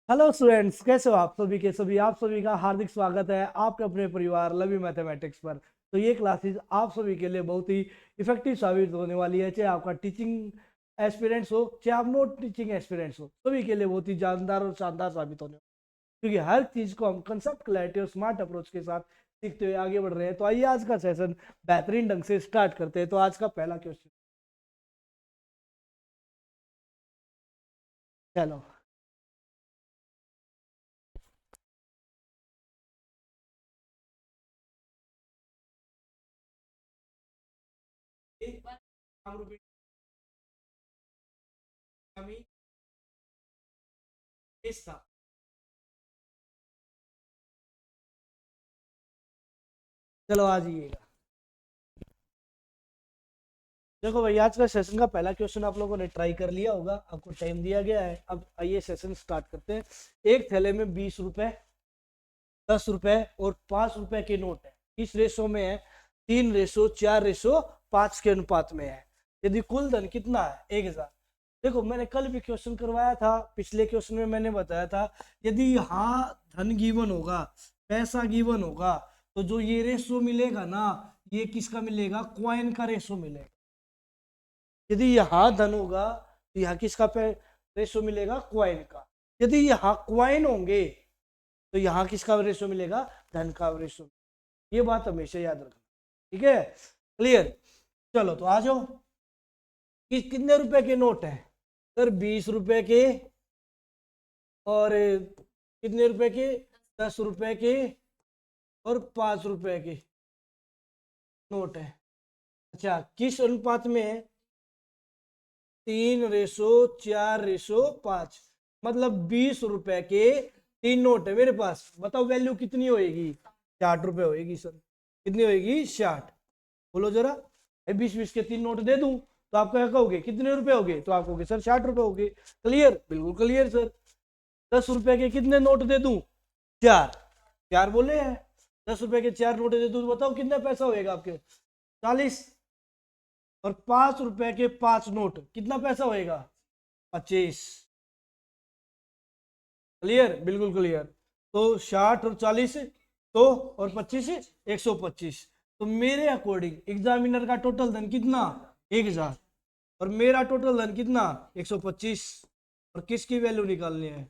Hello students, कैसे हो आप सभी के सभी। आप सभी का हार्दिक स्वागत है आपके अपने परिवार लवी मैथमेटिक्स पर। तो ये क्लासेस आप सभी के लिए बहुत ही इफेक्टिव साबित होने वाली है, चाहे आपका टीचिंग एस्पिरेंट्स हो चाहे आप नॉट टीचिंग एस्पिरेंट्स हो, सभी के लिए बहुत ही जानदार और शानदार साबित होने वाली है। क्योंकि हर चीज को हम कंसेप्ट क्लैरिटी और स्मार्ट अप्रोच के साथ सीखते हुए आगे बढ़ रहे हैं। तो आइए आज का सेशन बेहतरीन ढंग से स्टार्ट करते हैं। तो आज का पहला क्वेश्चन, चलो चलो आ जाइएगा। देखो भाई, आज का सेशन का पहला क्वेश्चन आप लोगों ने ट्राई कर लिया होगा, आपको टाइम दिया गया है। अब आइए सेशन स्टार्ट करते हैं। एक थैले में 20 रुपए, 10 रुपए और 5 रुपए के नोट है। किस रेशो में है? 3:4:5 के अनुपात में है। यदि कुल धन कितना है? 1000। देखो, मैंने कल भी क्वेश्चन करवाया था, पिछले क्वेश्चन में मैंने बताया था, यदि यहाँ धन गिवन होगा, पैसा गिवन होगा, तो जो ये रेशो मिलेगा ना, ये किसका मिलेगा? क्वाइन का रेशो मिलेगा। यदि यहाँ धन होगा तो यहाँ किसका रेशो मिलेगा? क्वाइन का। यदि यहाँ क्वाइन होंगे तो यहाँ किसका रेशो मिलेगा? धन का रेशो। ये बात हमेशा याद रखना, ठीक है? क्लियर? चलो तो आ जाओ कि कितने रुपए के नोट है सर? 20 रुपए के, और कितने रुपए के? 10 रुपए के और 5 रुपए के नोट है। अच्छा, किस अनुपात में है? 3:4:5। मतलब 20 रुपए के 3 नोट है मेरे पास। बताओ वैल्यू कितनी होएगी? 60 रुपए होएगी सर। कितनी होएगी? 60। बोलो जरा। 20-20 के 3 नोट दे दूं तो आप क्या कहोगे? कितने रुपए हो गए? तो आप कहोगे सर 60 रुपए हो गए। क्लियर? बिल्कुल क्लियर सर। 10 रुपए के कितने नोट दे दूं? 4। 4 बोले हैं। 10 रुपए के 4 नोट दे दूं तो बताओ कितना पैसा होएगा आपके? 40। और 5 रुपए के 5 नोट, कितना पैसा होएगा? 25। क्लियर? बिल्कुल क्लियर। तो 60 और 40 तो, और 25 125। तो मेरे अकॉर्डिंग एग्जामिनर का टोटल धन कितना? 1000। और मेरा टोटल धन कितना? 125। और किसकी वैल्यू निकालनी है?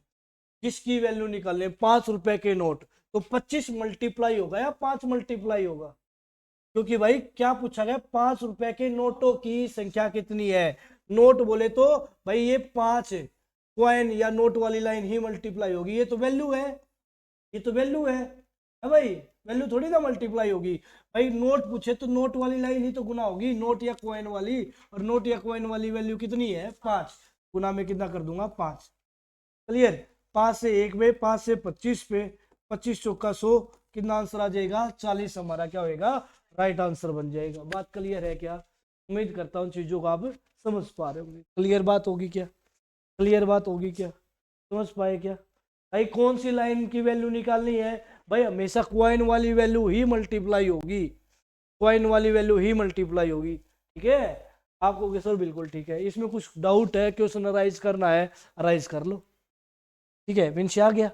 किसकी वैल्यू निकालनी है? 5 रुपए के नोट। तो 25 मल्टीप्लाई होगा या 5 मल्टीप्लाई होगा? क्योंकि भाई क्या पूछा गया? 5 रुपए के नोटों की संख्या कितनी है। नोट बोले तो भाई ये 5 क्वाइन या नोट वाली लाइन ही मल्टीप्लाई होगी। ये तो वैल्यू है, ये तो वैल्यू है भाई। वैल्यू थोड़ी ना मल्टीप्लाई होगी। भाई नोट पूछे तो नोट वाली लाइन ही तो गुना होगी, नोट या क्वाइन वाली। और नोट या क्वाइन वाली वैल्यू कितनी है? 5। गुना में कितना कर दूंगा? 5। क्लियर? 5 से 1 पे, 5 से 25 पे, 25 चौका 100, कितना आंसर आ जाएगा? 40 हमारा क्या होएगा? राइट आंसर बन जाएगा। बात क्लियर है क्या? उम्मीद करता हूँ चीजों को आप समझ पा रहे होंगे। क्लियर बात होगी क्या? क्लियर बात होगी क्या? समझ पाए क्या? भाई कौन सी लाइन की वैल्यू निकालनी है? भाई हमेशा क्वाइन वाली वैल्यू ही मल्टीप्लाई होगी। क्वाइन वाली वैल्यू ही मल्टीप्लाई होगी। ठीक है? आपको सर बिल्कुल ठीक है। इसमें कुछ डाउट है, क्वेश्चन अराइज करना है, अराइज कर लो। ठीक है, विंश आ गया।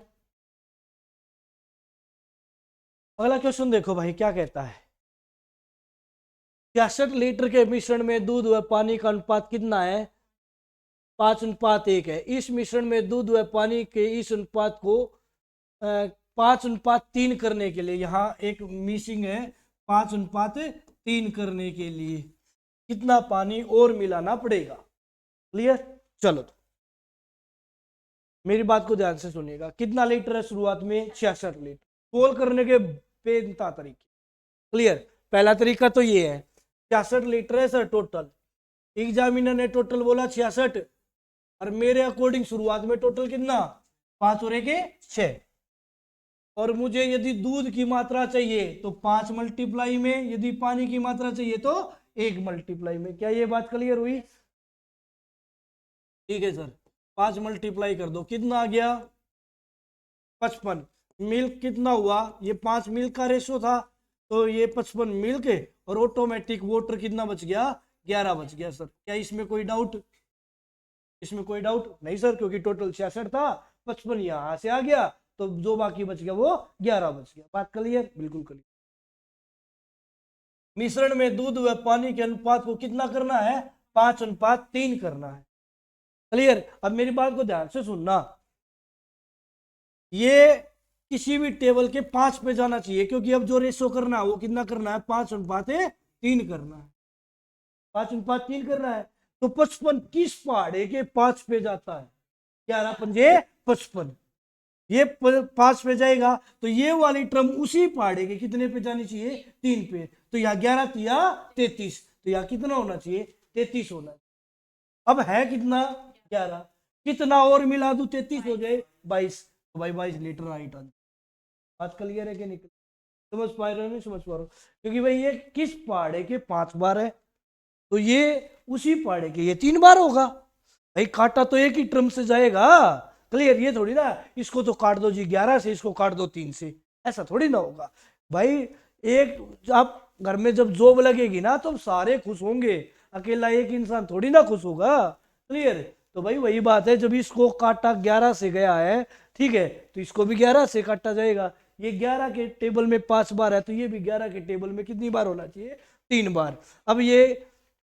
अगला क्वेश्चन देखो भाई क्या कहता है। 66 लीटर के मिश्रण में दूध व पानी का अनुपात कितना है? 5:1 है। इस मिश्रण में दूध व पानी के इस अनुपात को 5:3 करने के लिए, यहाँ एक मिसिंग है, 5:3 करने के लिए कितना पानी और मिलाना पड़ेगा? क्लियर? चलो तो मेरी बात को ध्यान से सुनिएगा। कितना लीटर है शुरुआत में? 66 लीटर। सोल्व करने के बेनता तरीके। क्लियर? पहला तरीका तो ये है, 66 लीटर है सर टोटल। एग्जामिनर ने टोटल बोला 66, और मेरे अकॉर्डिंग शुरुआत में टोटल कितना? 5 और 1 6। और मुझे यदि दूध की मात्रा चाहिए तो 5 मल्टीप्लाई में, यदि पानी की मात्रा चाहिए तो 1 मल्टीप्लाई में। क्या ये बात क्लियर हुई? ठीक है सर। 5 मल्टीप्लाई कर दो, कितना आ गया? 55। मिल्क कितना हुआ? ये 5 मिल्क का रेशो था, तो ये 55 मिल्क है। और ऑटोमेटिक वाटर कितना बच गया? 11 बच गया सर। क्या इसमें कोई डाउट? इसमें कोई डाउट नहीं सर, क्योंकि टोटल 66 था 55 यहां से आ गया, तो जो बाकी बच गया वो 11 बच गया। बात क्लियर? बिल्कुल क्लियर। मिश्रण में दूध व पानी के अनुपात को कितना करना है? 5:3 करना है। क्लियर? अब मेरी बात को ध्यान से सुनना, ये किसी भी टेबल के 5 पे जाना चाहिए, क्योंकि अब जो रेशो करना है वो कितना करना है? 5:3 करना है। 5:3 करना है। तो 55 किस पहाड़े के 5 पे जाता है? 11 पंजे 55, ये 5 पे जाएगा, तो ये वाली टर्म उसी पहाड़े के कितने पे जानी चाहिए? 3 पे। तो यहाँ 11 तिया 33, तो यहाँ कितना होना चाहिए? 33 होना चाहिए। अब है कितना? 11। कितना और मिला दू 33 हो जाए 22, तो भाई 22 लीटर हाइट आ। बात क्लियर है कि नहीं? समझ पा रहे हो? नहीं समझ पा रहे हो? क्योंकि भाई ये किस पहाड़े के 5 बार है, तो ये उसी पहाड़े के ये 3 बार होगा। भाई काटा तो एक ही टर्म से जाएगा। क्लियर? ये थोड़ी ना इसको तो काट दो जी 11 से, इसको काट दो 3 से, ऐसा थोड़ी ना होगा भाई। एक आप घर में जब जॉब लगेगी ना तो सारे खुश होंगे, अकेला एक इंसान थोड़ी ना खुश होगा। क्लियर? तो भाई वही बात है, जब इसको काटा 11 से गया है, ठीक है, तो इसको भी 11 से काटा जाएगा। ये 11 के टेबल में 5 बार है, तो ये भी 11 के टेबल में कितनी बार होना चाहिए? 3 बार। अब ये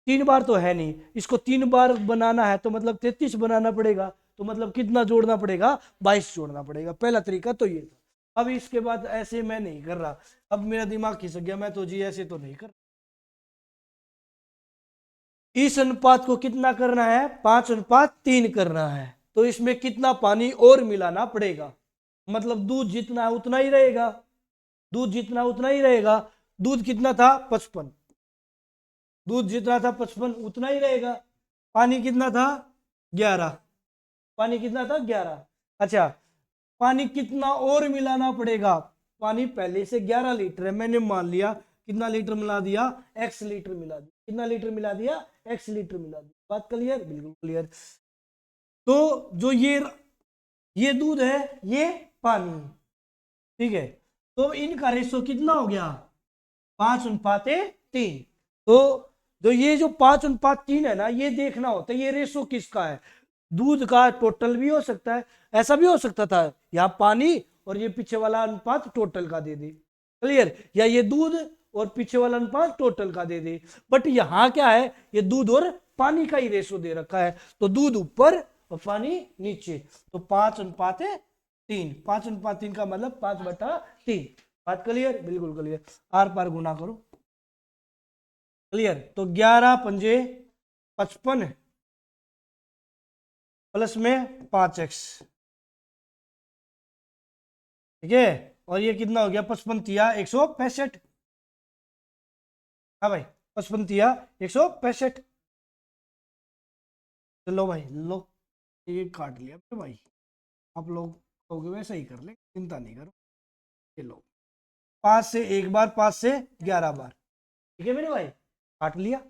3 बार तो है नहीं, इसको 3 बार बनाना है तो मतलब 33 बनाना पड़ेगा, तो मतलब कितना जोड़ना पड़ेगा? 22 जोड़ना पड़ेगा। पहला तरीका तो ये था। अब इसके बाद ऐसे मैं नहीं कर रहा, अब मेरा दिमाग खिसक गया, मैं तो जी ऐसे तो नहीं कर। इस अनुपात को कितना करना है? 5:3 करना है। तो इसमें कितना पानी और मिलाना पड़ेगा? मतलब दूध जितना है उतना ही रहेगा, दूध जितना उतना ही रहेगा। दूध कितना था? 55। दूध जितना था 55 उतना ही रहेगा। पानी कितना था? 11। पानी कितना था? 11। अच्छा, पानी कितना और मिलाना पड़ेगा? पानी पहले से 11 लीटर है, मैंने मान लिया कितना लीटर मिला दिया? x लीटर मिला दिया। कितना लीटर मिला दिया? x लीटर मिला दिया। बात क्लियर? बिल्कुल क्लियर। तो जो ये दूध है, ये पानी है, ठीक है, तो इनका रेशो कितना हो गया? 5:3। तो जो ये जो 5:3 है ना, ये देखना होता है ये रेशो किसका है। दूध का टोटल भी हो सकता है, ऐसा भी हो सकता था यहाँ पानी और ये पीछे वाला अनुपात टोटल का दे दे। क्लियर? या ये दूध और पीछे वाला अनुपात टोटल का दे दे। बट यहाँ क्या है? ये दूध और पानी का ही रेशो दे रखा है, तो दूध ऊपर और पानी नीचे। तो 5:3, 5:3 का मतलब 5/3। बात क्लियर? बिल्कुल क्लियर। आर पार गुना करो। क्लियर? तो 11 पंजे 55 प्लस में 5x, ठीक है, और ये कितना हो गया? 55 तिया 165। हाँ भाई, 55 तिया 165। चलो भाई लो, ये काट लिया भाई। आप लोग कहोगे वैसा ही कर ले, चिंता नहीं करो। चलो 5 से एक बार, 5 से 11 बार, ठीक है मेरे भाई, काट लिया।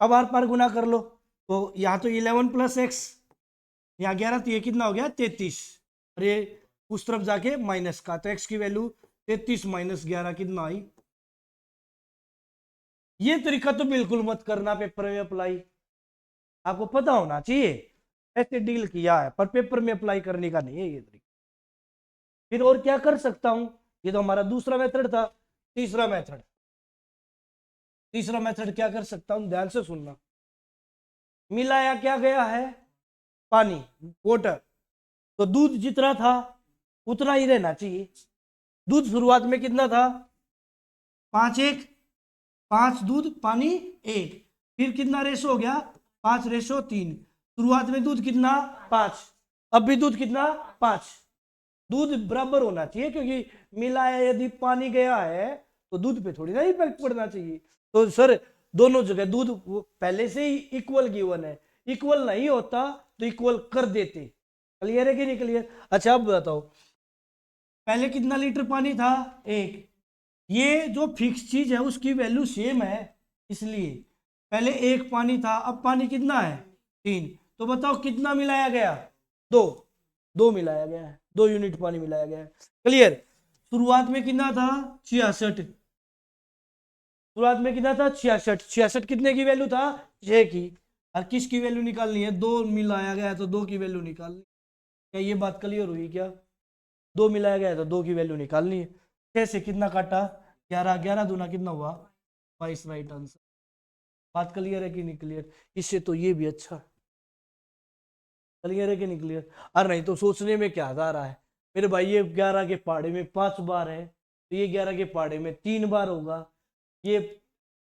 अब आर पार गुना कर लो, तो यहाँ तो 11 प्लस x, यहाँ 11, तो ये कितना हो गया? 33। और ये उस तरफ जाके माइनस का, तो x की वैल्यू 33 माइनस 11 कितना आई? ये तरीका तो बिल्कुल मत करना पेपर में अप्लाई, आपको पता होना चाहिए ऐसे डील किया है, पर पेपर में अप्लाई करने का नहीं है ये तरीका। फिर और क्या कर सकता हूं? ये तो हमारा दूसरा मेथड था। तीसरा मेथड, तीसरा मेथड क्या कर सकता हूं? ध्यान से सुनना। मिलाया क्या गया है? पानी, वाटर। तो दूध जितना था उतना ही रहना चाहिए। दूध शुरुआत में कितना था? 5:1, 5 दूध पानी 1। फिर कितना रेशो हो गया? 5:3। शुरुआत में दूध कितना? 5। अब भी दूध कितना? 5। दूध बराबर होना चाहिए, क्योंकि मिलाया यदि पानी गया है तो दूध पे थोड़ी ना इफेक्ट पड़ना चाहिए। तो सर दोनों जगह दूध पहले से ही इक्वल गिवन है, इक्वल नहीं होता तो इक्वल कर देते। क्लियर है कि नहीं क्लियर? अच्छा अब बताओ, पहले कितना लीटर पानी था? 1। ये जो फिक्स चीज है उसकी वैल्यू सेम है, इसलिए पहले 1 पानी था, अब पानी कितना है? 3। तो बताओ कितना मिलाया गया? 2। 2 मिलाया गया है, 2 यूनिट पानी मिलाया गया है। क्लियर? शुरुआत में कितना था? 66। शुरुआत में कितना था? 66। 66 कितने की वैल्यू था? 6 की। और किसकी वैल्यू निकालनी है? 2 मिलाया गया है तो 2 की वैल्यू निकालनी। क्या ये बात क्लियर हुई क्या? 2 मिलाया गया तो 2 की वैल्यू निकालनी है। 6 से कितना काटा? 11, 11 दूना कितना हुआ? 22, राइट आंसर। बात क्लियर है कि नहीं क्लियर? इससे तो ये भी अच्छा क्लियर है कि नहीं क्लियर? अरे नहीं तो सोचने में क्या जा रहा है मेरे भाई, ये 11 के पहाड़े में 5 बार है, तो ये 11 के पहाड़े में 3 बार होगा। ये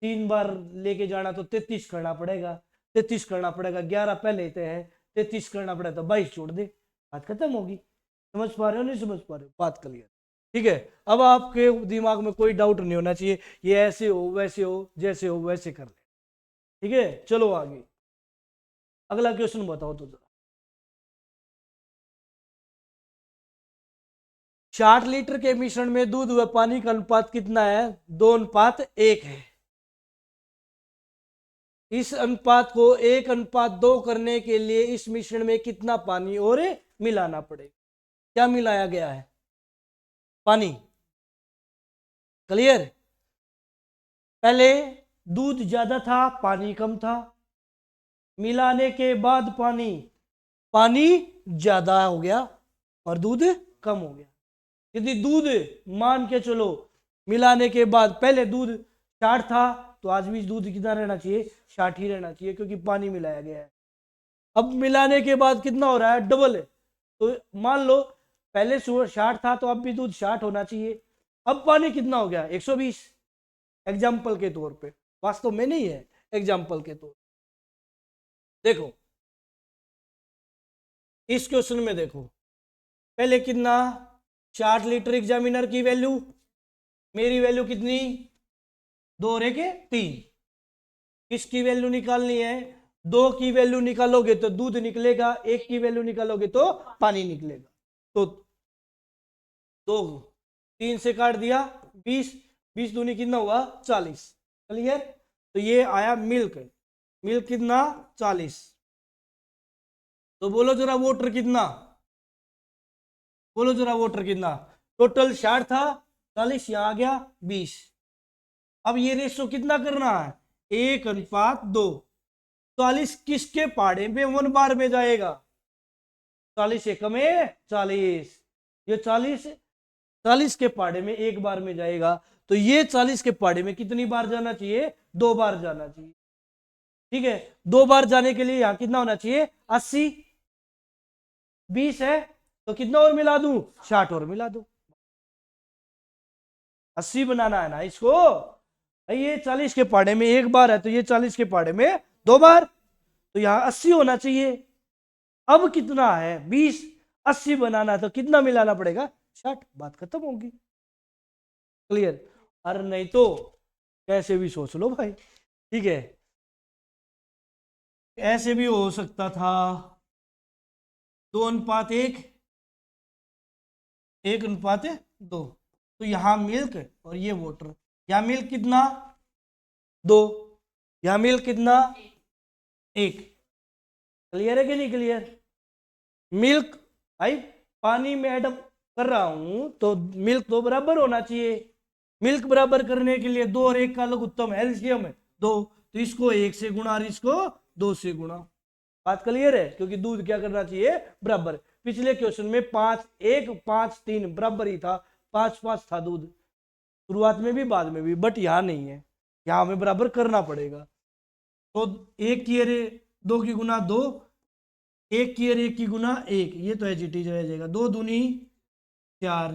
3 बार लेके जाना तो 33 करना पड़ेगा, 33 करना पड़ेगा, 11 पहले लेते हैं, 33 करना पड़ेगा तो 22 छोड़ दे, बात खत्म होगी। समझ पा रहे हो नहीं समझ पा रहे हो? बात क्लियर? ठीक है। अब आपके दिमाग में कोई डाउट नहीं होना चाहिए, ये ऐसे हो वैसे हो, जैसे हो वैसे कर ले। ठीक है, चलो आगे अगला क्वेश्चन बताओ तो। 60 लीटर के मिश्रण में दूध व पानी का अनुपात कितना है? 2:1 है। इस अनुपात को 1:2 करने के लिए इस मिश्रण में कितना पानी और मिलाना पड़ेगा? क्या मिलाया गया है? पानी। क्लियर? पहले दूध ज्यादा था, पानी कम था, मिलाने के बाद पानी पानी ज्यादा हो गया और दूध कम हो गया। यदि दूध मान के चलो मिलाने के बाद पहले दूध 60 था, तो आज भी दूध कितना रहना चाहिए? 60 ही रहना चाहिए, क्योंकि पानी मिलाया गया है। अब मिलाने के बाद कितना हो रहा है? डबल है। तो मान लो पहले 60 था, तो अब भी दूध 60 होना चाहिए। अब पानी कितना हो गया? 120। एग्जाम्पल के तौर पे, वास्तव में नहीं है, एग्जाम्पल के तौर। देखो इस क्वेश्चन में देखो, पहले कितना? 60 लीटर एग्जामिनर की वैल्यू, मेरी वैल्यू कितनी? 2 और 1 3। किसकी वैल्यू निकालनी है? 2 की वैल्यू निकालोगे तो दूध निकलेगा, 1 की वैल्यू निकालोगे तो पानी निकलेगा। तो 2 3 से काट दिया 20, 20 दूनी कितना हुआ? 40। क्लियर? तो ये आया मिल्क, मिल्क कितना? 40। तो बोलो जरा वाटर कितना? बोलो जरा वाटर कितना? टोटल 60 था, 40 यहां आ गया 20। अब ये रेशो कितना करना है? 1:2। 40 किसके पहाड़े में 1 बार में जाएगा? 40 एकम में 40, ये 40 के पहाड़े में 1 बार में जाएगा, तो ये 40 के पहाड़े में कितनी बार जाना चाहिए? 2 बार जाना चाहिए। ठीक है, 2 बार जाने के लिए यहां कितना होना चाहिए? 80। 20 है तो कितना और मिला दूं? 60 और मिला दो। 80 बनाना है ना इसको। ये 40 के पहाड़े में 1 बार है, तो ये 40 के पहाड़े में 2 बार, तो यहां 80 होना चाहिए। अब कितना है? 20। 80 बनाना तो कितना मिलाना पड़ेगा? 60। बात खत्म होगी। क्लियर? अरे नहीं तो कैसे भी सोच लो भाई। ठीक है, ऐसे भी हो सकता था 2:1, 1:2। तो यहां मिल्क और ये वाटर, यहां मिल्क कितना? 2, यहां मिल्क कितना? 1। क्लियर है कि नहीं क्लियर? मिल्क भाई पानी में ऐड कर रहा हूं तो मिल्क तो बराबर होना चाहिए। मिल्क बराबर करने के लिए 2 और 1 का लघुत्तम एलसीएम है 2, तो इसको 1 से गुणा और इसको 2 से गुणा। बात क्लियर है? क्योंकि दूध क्या करना चाहिए? बराबर। पिछले क्वेश्चन में 5 1 5 3 बराबर ही था, 5 5 था दूध, शुरुआत में भी बाद में भी, बट यहाँ नहीं है, यहाँ हमें बराबर करना पड़ेगा। तो 1 की अरे 2 की गुना 2, 1 की अरे 1 की गुना 1, ये तो एजिटी रह जाएगा। 2 दूनी 4,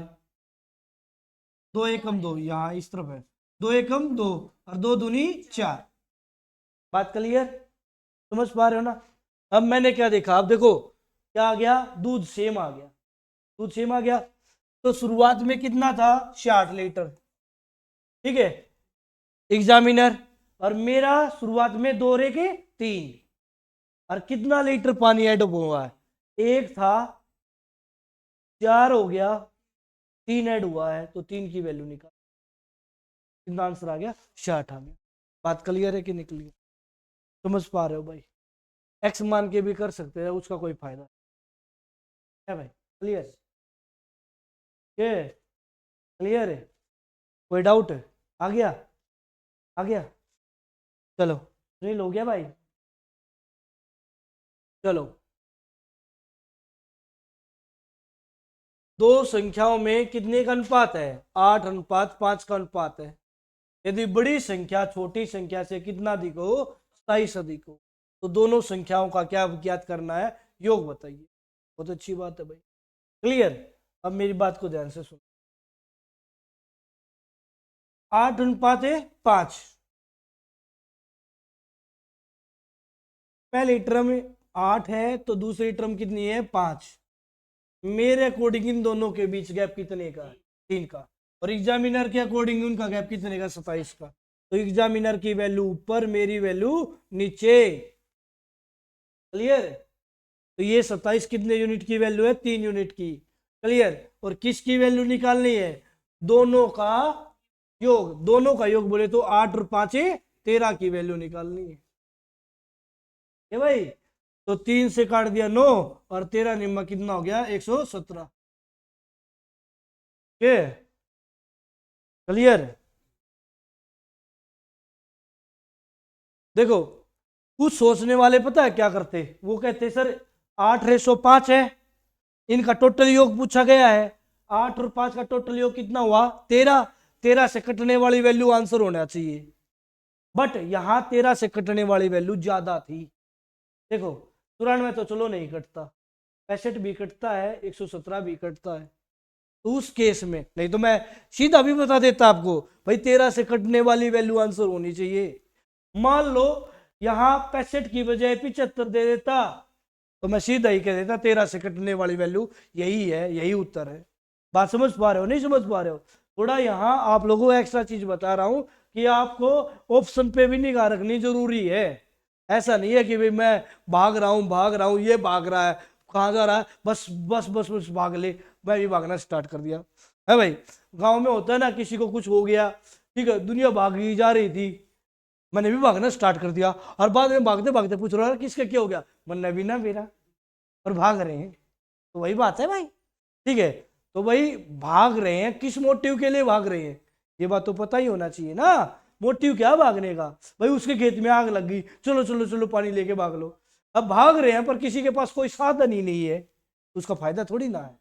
2 एकम 2, यहाँ इस तरफ है, 2 एकम 2 और 2 दूनी 4। बात क्लियर? समझ पा रहे हो ना? अब मैंने क्या देखा, अब देखो क्या आ गया? दूध सेम आ गया, दूध सेम आ गया। तो शुरुआत में कितना था? 60 लीटर। ठीक है एग्जामिनर, और मेरा शुरुआत में 2 और 1 3, और कितना लीटर पानी ऐड हुआ है? 1 था, 4 हो गया, 3 ऐड हुआ है, तो 3 की वैल्यू निकाल, कितना आंसर आ गया? 60 आ गया। बात क्लियर है कि नहीं क्लियर? समझ पा रहे हो भाई? एक्स मान के भी कर सकते हैं, उसका कोई फायदा है भाई। क्लियर? ये क्लियर है? कोई डाउट है? आ गया? आ गया? चलो ड्रिल हो गया भाई। चलो दो संख्याओं में कितने का अनुपात है? 8:5 का अनुपात है। यदि बड़ी संख्या छोटी संख्या से कितना अधिक हो? 27 अधिक हो। तो दोनों संख्याओं का क्या ज्ञात करना है? योग बताइए। बहुत अच्छी बात है भाई, क्लियर। अब मेरी बात को ध्यान से सुनो। 8:5, पहली टर्म 8 है तो दूसरी टर्म कितनी है? 5। मेरे अकॉर्डिंग इन दोनों के बीच गैप कितने का? 3 का। और एग्जामिनर के अकॉर्डिंग उनका गैप कितने का? 27 का। तो एग्जामिनर की वैल्यू ऊपर, मेरी वैल्यू नीचे, क्लियर। तो ये 27 कितने यूनिट की वैल्यू है? 3 यूनिट की, क्लियर। और किसकी वैल्यू निकालनी है? दोनों का योग। दोनों का योग बोले तो 8 और 5 13 की वैल्यू निकालनी है। ये भाई, तो 3 से काट दिया 9 और 13 निम्मा कितना हो गया? 117। क्लियर। देखो, कुछ सोचने वाले पता है क्या करते? वो कहते सर 8:5 है, इनका टोटल योग पूछा गया है, 8 और 5 का टोटल योग कितना हुआ? 13। 13 से कटने वाली वैल्यू आंसर होना चाहिए, बट यहां 13 से कटने वाली वैल्यू ज्यादा थी। देखो 94 तो चलो नहीं कटता, 65 भी कटता है, 117 भी कटता है। तो उस केस में, नहीं तो मैं सीधा भी बता देता आपको भाई 13 से कटने वाली वैल्यू आंसर होनी चाहिए। मान लो यहां 65 की बजाय 75 दे देता तो मैं सीधा ही कह देता 13 से कटने वाली वैल्यू यही है, यही उत्तर है। बात समझ पा रहे हो? नहीं समझ पा रहे हो? थोड़ा यहां आप लोगों को एक्स्ट्रा चीज बता रहा हूं कि आपको ऑप्शन पे भी निगाह रखनी जरूरी है। ऐसा नहीं है कि भाई मैं भाग रहा हूं, ये भाग रहा है, कहाँ जा रहा है, बस बस बस बस भाग ले, मैं भी भागना स्टार्ट कर दिया है। भाई गांव में होता है ना, किसी को कुछ हो गया, ठीक है, दुनिया भागी जा रही थी, मैंने भी भागना स्टार्ट कर दिया, और बाद में भागते भागते पूछ रहा है किसका क्या हो गया, मैंने भी ना मेरा, और भाग रहे हैं। तो वही बात है भाई, ठीक है। तो भाई भाग रहे हैं, किस मोटिव के लिए भाग रहे हैं, ये बात तो पता ही होना चाहिए ना। मोटिव क्या भागने का? भाई उसके खेत में आग लग गई, चलो चलो चलो पानी लेके भाग लो। अब भाग रहे हैं पर किसी के पास कोई साधन ही नहीं है, उसका फायदा थोड़ी ना है।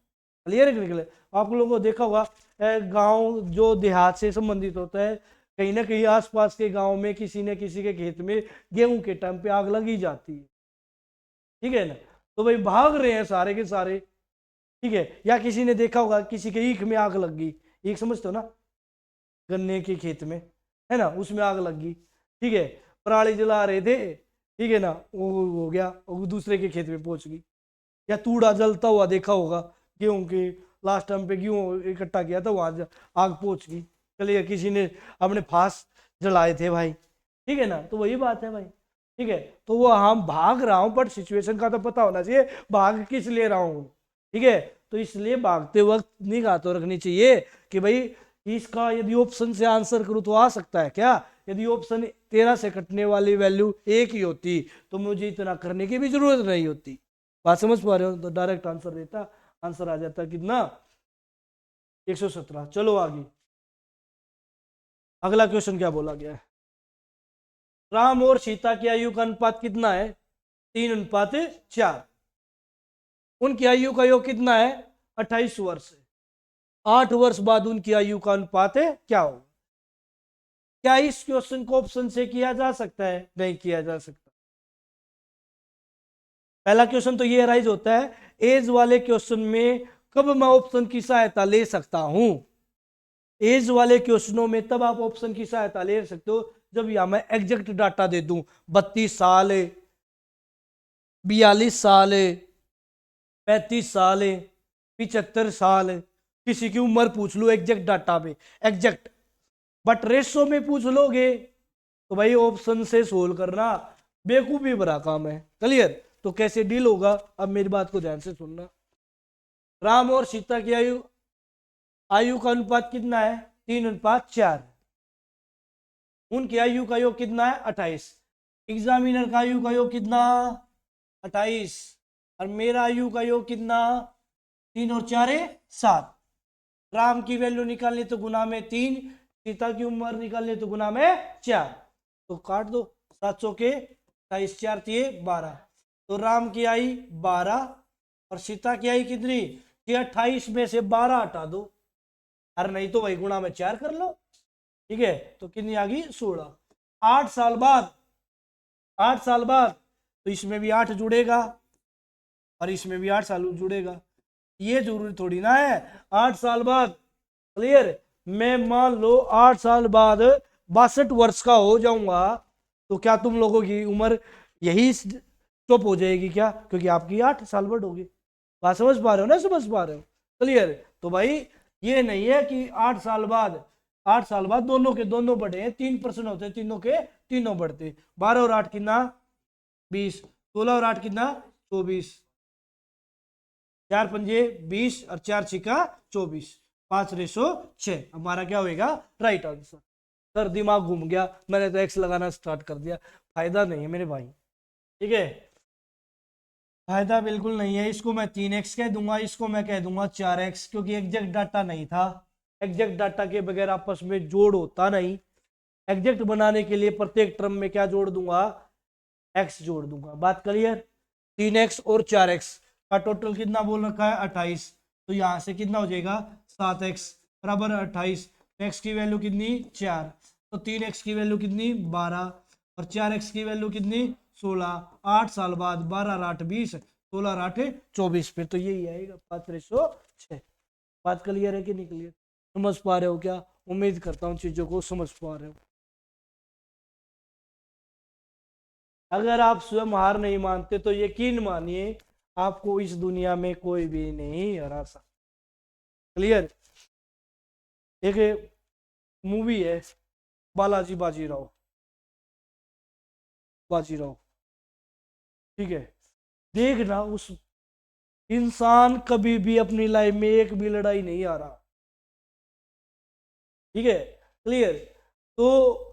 क्लियर है? निकले आप लोगों को देखा होगा, गांव जो देहात से संबंधित होता है, कहीं ना कहीं आसपास के गांव में किसी न किसी के खेत में गेहूं के टाइम पे आग लगी जाती है, ठीक है ना। तो भाई भाग रहे हैं सारे के सारे, ठीक है। या किसी ने देखा होगा किसी के ईख में आग लग गई, ईख समझते हो ना, गन्ने के खेत में, है ना, उसमें आग लग गई, ठीक है। पराली जला रहे थे, ठीक है ना, वो हो गया, वो दूसरे के खेत में पहुंच गई। या तूड़ा जलता हुआ देखा होगा गेहूं के, लास्ट टाइम पे गेहूं इकट्ठा किया था, वहां आग पहुंच गई। चलिए किसी ने अपने फास जलाए थे भाई, ठीक है ना। तो वही बात है भाई, ठीक है। तो वो हम भाग रहा हूं, बट सिचुएशन का तो पता होना चाहिए भाग किस ले रहा हूं, ठीक है। तो इसलिए भागते वक्त निगाह तो रखनी चाहिए कि भाई इसका यदि ऑप्शन से आंसर करूं तो आ सकता है क्या। यदि ऑप्शन 13 से कटने वाली वैल्यू एक ही होती तो मुझे इतना करने की भी जरूरत नहीं होती। बात समझ पा रहे हो? तो डायरेक्ट आंसर देता, आंसर आ जाता कितना? 117। चलो आगे, अगला क्वेश्चन क्या बोला गया है? राम और सीता की आयु का अनुपात कितना है? 3:4। उनकी आयु का योग कितना है? 28 वर्ष। 8 वर्ष बाद उनकी आयु का अनुपात है क्या होगा? क्या इस क्वेश्चन को ऑप्शन से किया जा सकता है? नहीं किया जा सकता। पहला क्वेश्चन तो ये अराइज होता है, एज वाले क्वेश्चन में कब मैं ऑप्शन की सहायता ले सकता हूं? एज वाले क्वेश्चनों में तब आप ऑप्शन की सहायता ले सकते हो जब यहां मैं एग्जैक्ट डाटा दे दूं, 32 साल, 42 साल, 35 साल, 75 साल, किसी की उम्र पूछ लो एग्जैक्ट डाटा में, एग्जैक्ट। बट रेशो में पूछ लोगे तो भाई ऑप्शन से सोल्व करना बेवकूफी भरा काम है। क्लियर? तो कैसे डील होगा, अब मेरी बात को ध्यान से सुनना। राम और सीता की आयु, आयु का अनुपात कितना है? 3:4। उनकी आयु का योग कितना है? 28। एग्जामिनर का आयु का योग कितना? 28। और मेरा आयु का योग कितना? 3 और 4 7। राम की वैल्यू निकालनी तो गुना में 3, सीता की उम्र निकालनी तो गुना में 4। तो काट दो, 700 के 28 4 12। तो राम की आई 12 और सीता की आई कितनी? कि 28 में से 12 हटा दो, अरे नहीं तो वही गुणा में 4 कर लो, ठीक है। तो कितनी आ गई 16। 8 साल बाद, 8 साल बाद तो इसमें भी 8 जुड़ेगा और इसमें भी 8 साल जुड़ेगा, ये जरूरी थोड़ी ना है। 8 साल बाद, क्लियर, मैं मान लो 8 साल बाद 62 वर्ष का हो जाऊंगा, तो क्या तुम लोगों की उम्र यही चुप हो जाएगी क्या? क्योंकि आपकी 8 साल बढ़ होगी। बात समझ पा रहे हो ना? समझ पा रहे हो? क्लियर। तो भाई ये नहीं है कि 8 साल बाद, 8 साल बाद दोनों के दोनों बढ़े हैं, 3% होते हैं, तीनों के तीनों बढ़ते। 12 और 8 कितना 20, 16 और 8 कितना 24, 4 पंजे 20 और 4 छिका 24, 5:6 हमारा क्या होएगा? Right answer. सर दिमाग घूम गया, मैंने तो एक्स लगाना स्टार्ट कर दिया। फायदा नहीं है मेरे भाई, ठीक है, फायदा बिल्कुल नहीं है। इसको मैं 3x कह दूंगा, इसको मैं कह दूंगा 4x, क्योंकि एग्जैक्ट डाटा नहीं था। एग्जैक्ट डाटा के बगैर आपस में जोड़ होता नहीं। एग्जैक्ट बनाने के लिए प्रत्येक टर्म में क्या जोड़ दूंगा? x जोड़ दूंगा। बात क्लियर। 3x और 4x का टोटल कितना बोल रखा है? 28। तो यहां से कितना हो जाएगा? 7x बराबर 28। x की वैल्यू कितनी? 4। तो 3x की वैल्यू कितनी? 12 और 4x की वैल्यू कितनी? 16। 8 साल बाद 12 8 20, 16 8 24, फिर तो यही आएगा 5:6। बात क्लियर है कि नहीं क्लियर? समझ पा रहे हो क्या? उम्मीद करता हूँ चीजों को समझ पा रहे हो। अगर आप स्वयं हार नहीं मानते तो यकीन मानिए आपको इस दुनिया में कोई भी नहीं हरा सकता। क्लियर। एक मूवी है बालाजी बाजीराव, बाजीराव, ठीक है। देखना, उस इंसान कभी भी अपनी लाइफ में एक भी लड़ाई नहीं हारा, ठीक है। क्लियर। तो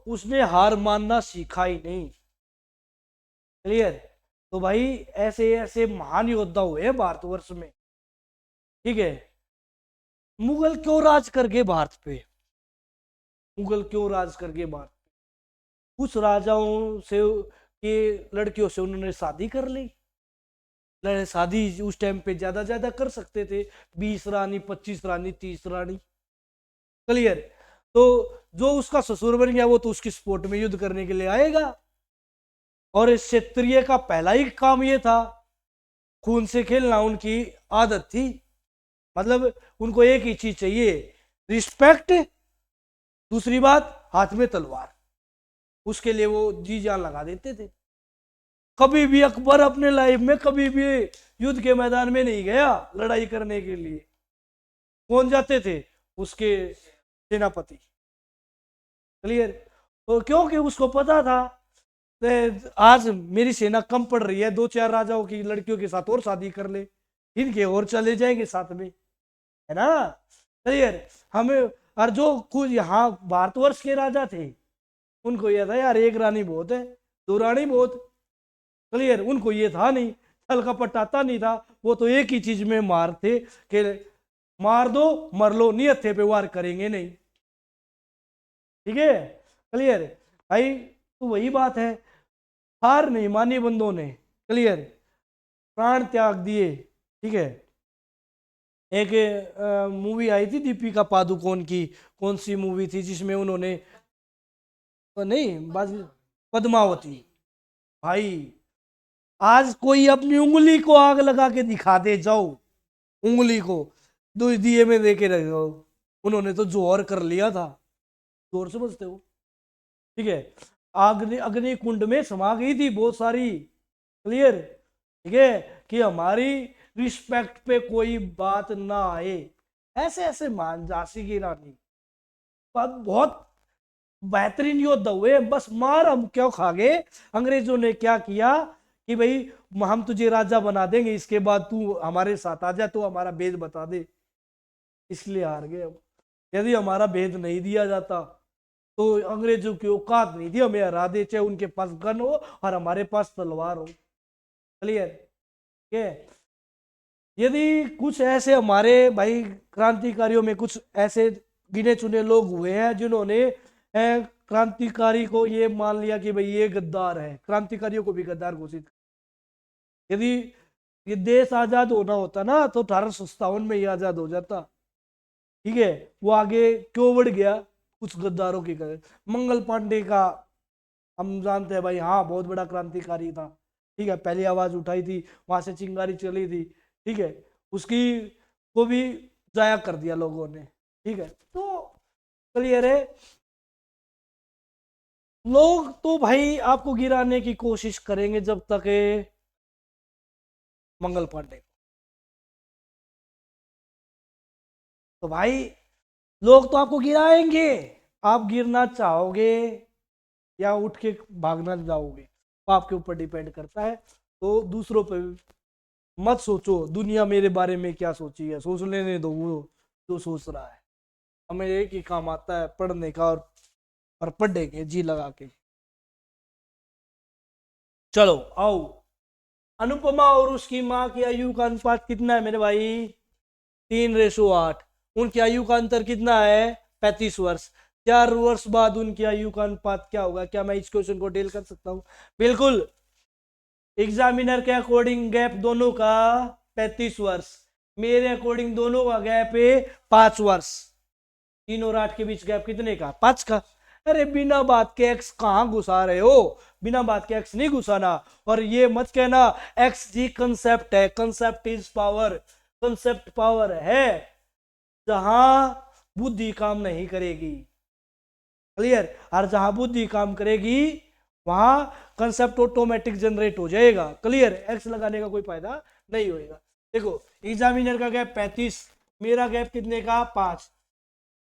उसने हार मानना सीखा ही नहीं। क्लियर। तो भाई ऐसे ऐसे महान योद्धा हुए भारतवर्ष में, ठीक है। मुगल क्यों राज करके भारत पे? मुगल क्यों राज करके भारत? कुछ राजाओं से के लड़कियों से उन्होंने शादी कर ली। शादी उस टाइम पे ज्यादा ज्यादा कर सकते थे, 20 रानी, 25 रानी, 30 रानी। क्लियर। तो जो उसका ससुर बन गया वो तो उसकी सपोर्ट में युद्ध करने के लिए आएगा। और इस क्षत्रिय का पहला ही काम ये था, खून से खेलना उनकी आदत थी। मतलब उनको एक ही चीज चाहिए, रिस्पेक्ट, दूसरी बात हाथ में तलवार। उसके लिए वो जी जान लगा देते थे। कभी भी अकबर अपने लाइफ में कभी भी युद्ध के मैदान में नहीं गया लड़ाई करने के लिए। कौन जाते थे? उसके सेनापति। क्लियर। तो क्योंकि उसको पता था आज मेरी सेना कम पड़ रही है, 2 4 राजाओं की लड़कियों के साथ और शादी कर ले, इनके और चले जाएंगे साथ में, है ना। क्लियर। हमें, और जो कुछ यहाँ भारतवर्ष के राजा थे उनको यह था यार एक रानी बहुत है, 2 रानी बहुत। क्लियर। उनको ये था नहीं, छल कपट आता नहीं था। वो तो एक ही चीज में मार थे कि मार दो मर लो, नियत थे पे वार करेंगे नहीं, ठीक है। क्लियर। भाई तो वही बात है, हार नहीं मानी बंदों ने। क्लियर। प्राण त्याग दिए, ठीक है। एक मूवी आई थी दीपिका पादुकोण की, कौन सी मूवी थी जिसमें उन्होंने, नहीं बाजी, पद्मावती। भाई आज कोई अपनी उंगली को आग लगा के दिखा दे, जाओ उंगली को दो दिए में दे के रख दो, उन्होंने तो जोहर कर लिया था। जोर समझते हो? ठीक है। अग्नि अग्नि कुंड में समा गई थी बहुत सारी। क्लियर। ठीक है, कि हमारी रिस्पेक्ट पे कोई बात ना आए, ऐसे ऐसे मान झांसी की रानी बहुत बेहतरीन योद्धा हुए, बस मार हम क्यों खा गए। अंग्रेजों ने क्या किया कि भाई हम तुझे राजा बना देंगे, इसके बाद तू हमारे साथ आ जा, तो हमारा भेद बता दे, इसलिए हार गए हम। यदि हमारा भेद नहीं दिया जाता तो अंग्रेजों की औकात नहीं थी हमें हरा दे, चाहे उनके पास गन हो और हमारे पास तलवार हो। क्लियर। के यदि कुछ ऐसे हमारे भाई क्रांतिकारियों में कुछ ऐसे गिने चुने लोग हुए हैं जिन्होंने क्रांतिकारी को ये मान लिया कि भाई ये गद्दार है, क्रांतिकारियों को भी गद्दार घोषित। यदि ये देश आजाद होना होता ना तो 1857 में ही आजाद हो जाता। ठीक है, वो आगे क्यों बढ़ गया, कुछ गद्दारों की करे। मंगल पांडे का हम जानते हैं भाई, हाँ बहुत बड़ा क्रांतिकारी था। ठीक है, पहली आवाज उठाई थी, वहां से चिंगारी चली थी। ठीक है, उसकी को भी जाया कर दिया लोगों ने। ठीक है, तो क्लियर है। लोग तो भाई आपको गिराने की कोशिश करेंगे जब तक है मंगल पांडे। तो भाई लोग तो आपको गिराएंगे, आप गिरना चाहोगे या उठ के भागना जाओगे, वो आपके ऊपर डिपेंड करता है। तो दूसरों पे मत सोचो दुनिया मेरे बारे में क्या सोची है, सोच लेने दो वो जो सोच रहा है। हमें एक ही काम आता है, पढ़ने का, और पढ़ेंगे जी लगा के। चलो आओ, अनुपमा और उसकी माँ की आयु का अनुपात कितना है मेरे भाई, 3:8। उनकी आयु का अंतर कितना है, 35 वर्ष। 4 वर्ष बाद उनकी आयु का अनुपात क्या होगा, क्या मैं इस क्वेश्चन को डील कर सकता हूं, बिल्कुल। एग्जामिनर के अकॉर्डिंग गैप दोनों का 35 वर्ष, मेरे अकॉर्डिंग दोनों का गैप है 5 वर्ष। 3 और 8 के बीच गैप कितने का, 5 का। अरे बिना बात के एक्स कहां घुसा रहे हो, बिना बात के एक्स नहीं घुसाना। और ये मत कहना एक्स जी कंसेप्ट है, concept is power, concept power है जहां बुद्धि काम नहीं करेगी। क्लियर, और जहां बुद्धि काम करेगी वहां कंसेप्ट ऑटोमेटिक जनरेट हो जाएगा। क्लियर, एक्स लगाने का कोई फायदा नहीं होएगा। देखो एग्जामिनर का गैप 35, मेरा गैप कितने का, 5।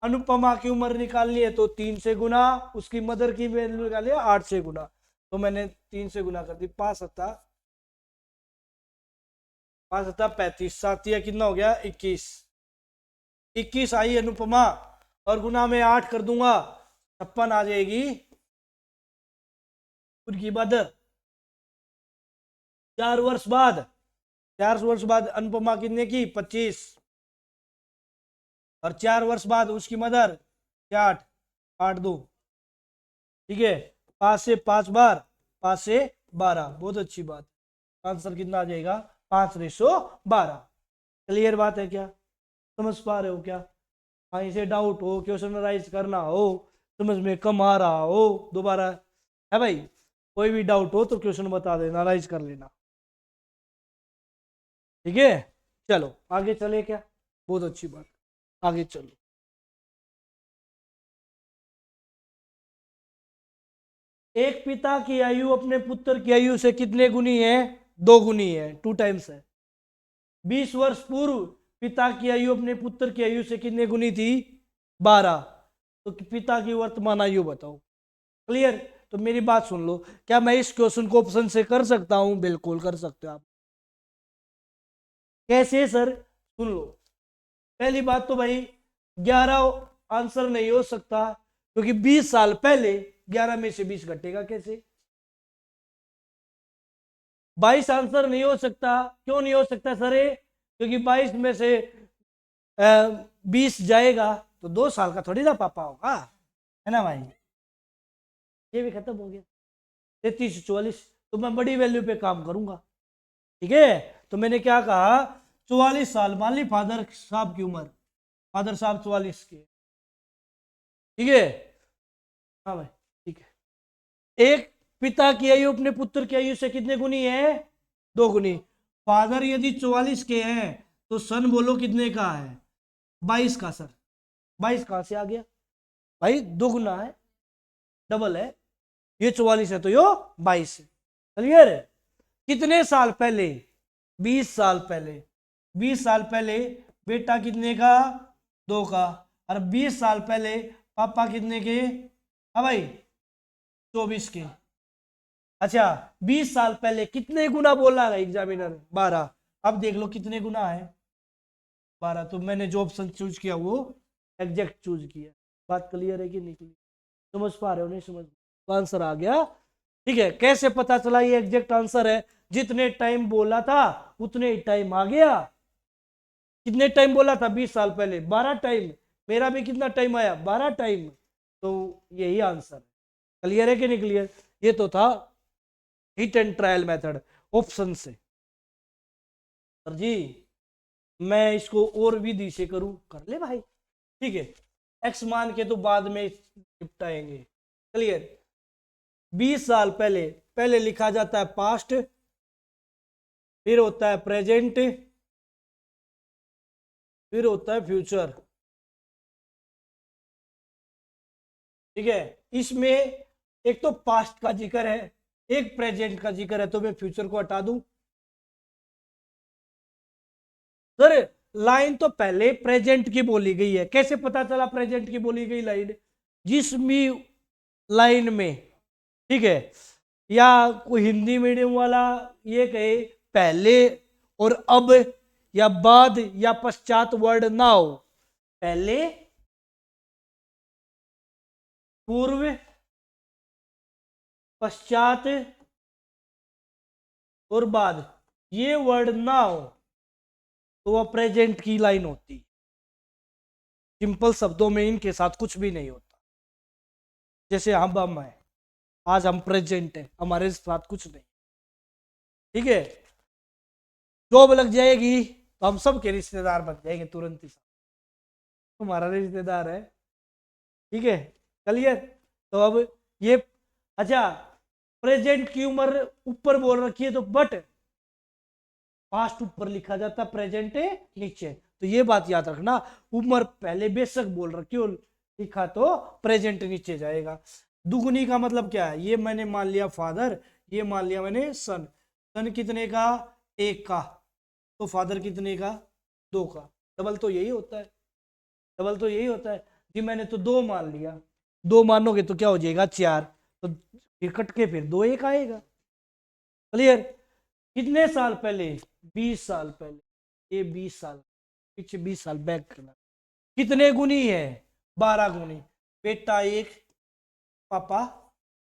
अनुपमा की उम्र निकालनी है तो 3 से गुना, उसकी मदर की वैल्यू निकाली है 8 से गुना, तो मैंने 3 से गुना कर दी। 5 सत्ता 35, साथिया कितना हो गया, 21। 21 आई अनुपमा, और गुना में 8 कर दूंगा, 56 आ जाएगी उनकी मदर। 4 वर्ष बाद, 4 वर्ष बाद अनुपमा कितने की, 25। और 4 वर्ष बाद उसकी मदर 8, 8 2। ठीक है, 5 से 5 बार, 5 से 12, बहुत अच्छी बात। आंसर कितना आ जाएगा, 5:12। क्लियर बात है क्या, समझ पा रहे हो क्या। कहीं से डाउट हो, क्वेश्चनराइज करना हो, समझ में कम आ रहा हो दोबारा, है भाई, कोई भी डाउट हो तो क्वेश्चन बता देना, राइज कर लेना। ठीक है, चलो आगे चले क्या, बहुत अच्छी बात, आगे चलो। एक पिता की आयु अपने पुत्र की आयु से कितने गुनी है, 2 गुनी है, 2 टाइम्स है। 20 वर्ष पूर्व पिता की आयु अपने पुत्र की आयु से कितने गुनी थी, 12। तो पिता की वर्तमान आयु बताओ। क्लियर, तो मेरी बात सुन लो, क्या मैं इस क्वेश्चन को ऑप्शन से कर सकता हूं, बिल्कुल कर सकते हो आप। कैसे सर, सुन लो। पहली बात तो भाई 11 आंसर नहीं हो सकता, क्योंकि 20 साल पहले 11 में से 20 घटेगा कैसे। 22 आंसर नहीं हो सकता, क्यों नहीं हो सकता सर, क्योंकि 22 में से 20 जाएगा तो 2 साल का थोड़ी ना पापा होगा, है ना भाई। ये भी खत्म हो गया। 33 44, तो मैं बड़ी वैल्यू पे काम करूंगा। ठीक है, तो मैंने क्या कहा, 44 साल मान ली फादर साहब की उम्र, फादर साहब 44 के। ठीक है, हाँ भाई, ठीक है। एक पिता की आयु अपने पुत्र की आयु से कितने गुनी है, 2 गुनी। फादर यदि 44 के हैं तो सन बोलो कितने का है, 22 का। सर 22 कहां से आ गया भाई, 2 गुना है, डबल है। ये 44 है तो यो 22 है। क्लियर है। कितने साल पहले, 20 साल पहले। 20 साल पहले बेटा कितने का, 2 का। और 20 साल पहले पापा कितने के, हाँ भाई, 24 के। अच्छा, 20 साल पहले कितने गुना बोला है एग्जामिनर, 12। अब देख लो कितने गुना है, 12। तो मैंने जो ऑप्शन चूज किया वो एग्जैक्ट चूज किया। बात क्लियर है कि नहीं क्लियर, समझ पा रहे हो, नहीं समझ, तो आंसर आ गया। ठीक है, कैसे पता चला ये एग्जैक्ट आंसर है, जितने टाइम बोला था उतने ही टाइम आ गया। कितने टाइम बोला था 20 साल पहले, 12 टाइम। मेरा भी कितना टाइम आया, 12 टाइम। तो यही आंसर है। क्लियर है कि नहीं क्लियर। ये तो था hit and trial method option से। सर जी मैं इसको और विधि से करूं, कर ले भाई, ठीक है, एक्स मान के तो बाद में निपटाएंगे। क्लियर। 20 साल पहले, पहले लिखा जाता है पास्ट, फिर होता है प्रेजेंट, फिर होता है फ्यूचर, ठीक है। इसमें एक तो पास्ट का जिक्र है, एक प्रेजेंट का जिक्र है, तो मैं फ्यूचर को हटा दूं। सर लाइन तो पहले प्रेजेंट की बोली गई है, कैसे पता चला प्रेजेंट की बोली गई लाइन? जिस भी लाइन में, ठीक है, या कोई हिंदी मीडियम वाला ये कहे पहले और अब या बाद या पश्चात वर्ड ना हो, पहले, पूर्व, पश्चात और बाद, ये वर्ड ना हो तो वह प्रेजेंट की लाइन होती। सिंपल शब्दों में इनके साथ कुछ भी नहीं होता। जैसे हम है, आज हम प्रेजेंट है, हमारे साथ कुछ नहीं, ठीक है। जॉब लग जाएगी तो हम सबके रिश्तेदार बन जाएंगे तुरंत ही, तुम्हारा रिश्तेदार है, ठीक है। क्लियर। तो अब ये, अच्छा, प्रेजेंट की उम्र ऊपर बोल रखी है तो बट पास्ट ऊपर लिखा जाता, प्रेजेंट नीचे, तो ये बात याद रखना, उम्र पहले बेशक बोल रखी हो, लिखा तो प्रेजेंट नीचे जाएगा। दुगुनी का मतलब क्या है? ये मैंने मान लिया फादर, ये मान लिया मैंने सन। सन कितने का? 1 का। तो फादर कितने का? 2 का। डबल तो यही होता है, डबल तो यही होता है जी। मैंने तो 2 मान लिया, 2 मानोगे तो क्या हो जाएगा? 4। तो फिर कट के फिर 2 1 आएगा। क्लियर। कितने साल पहले? 20 साल पहले। ये 20 साल पीछे, 20 साल बैक करना। कितने गुनी है? 12 गुनी। बेटा 1, पापा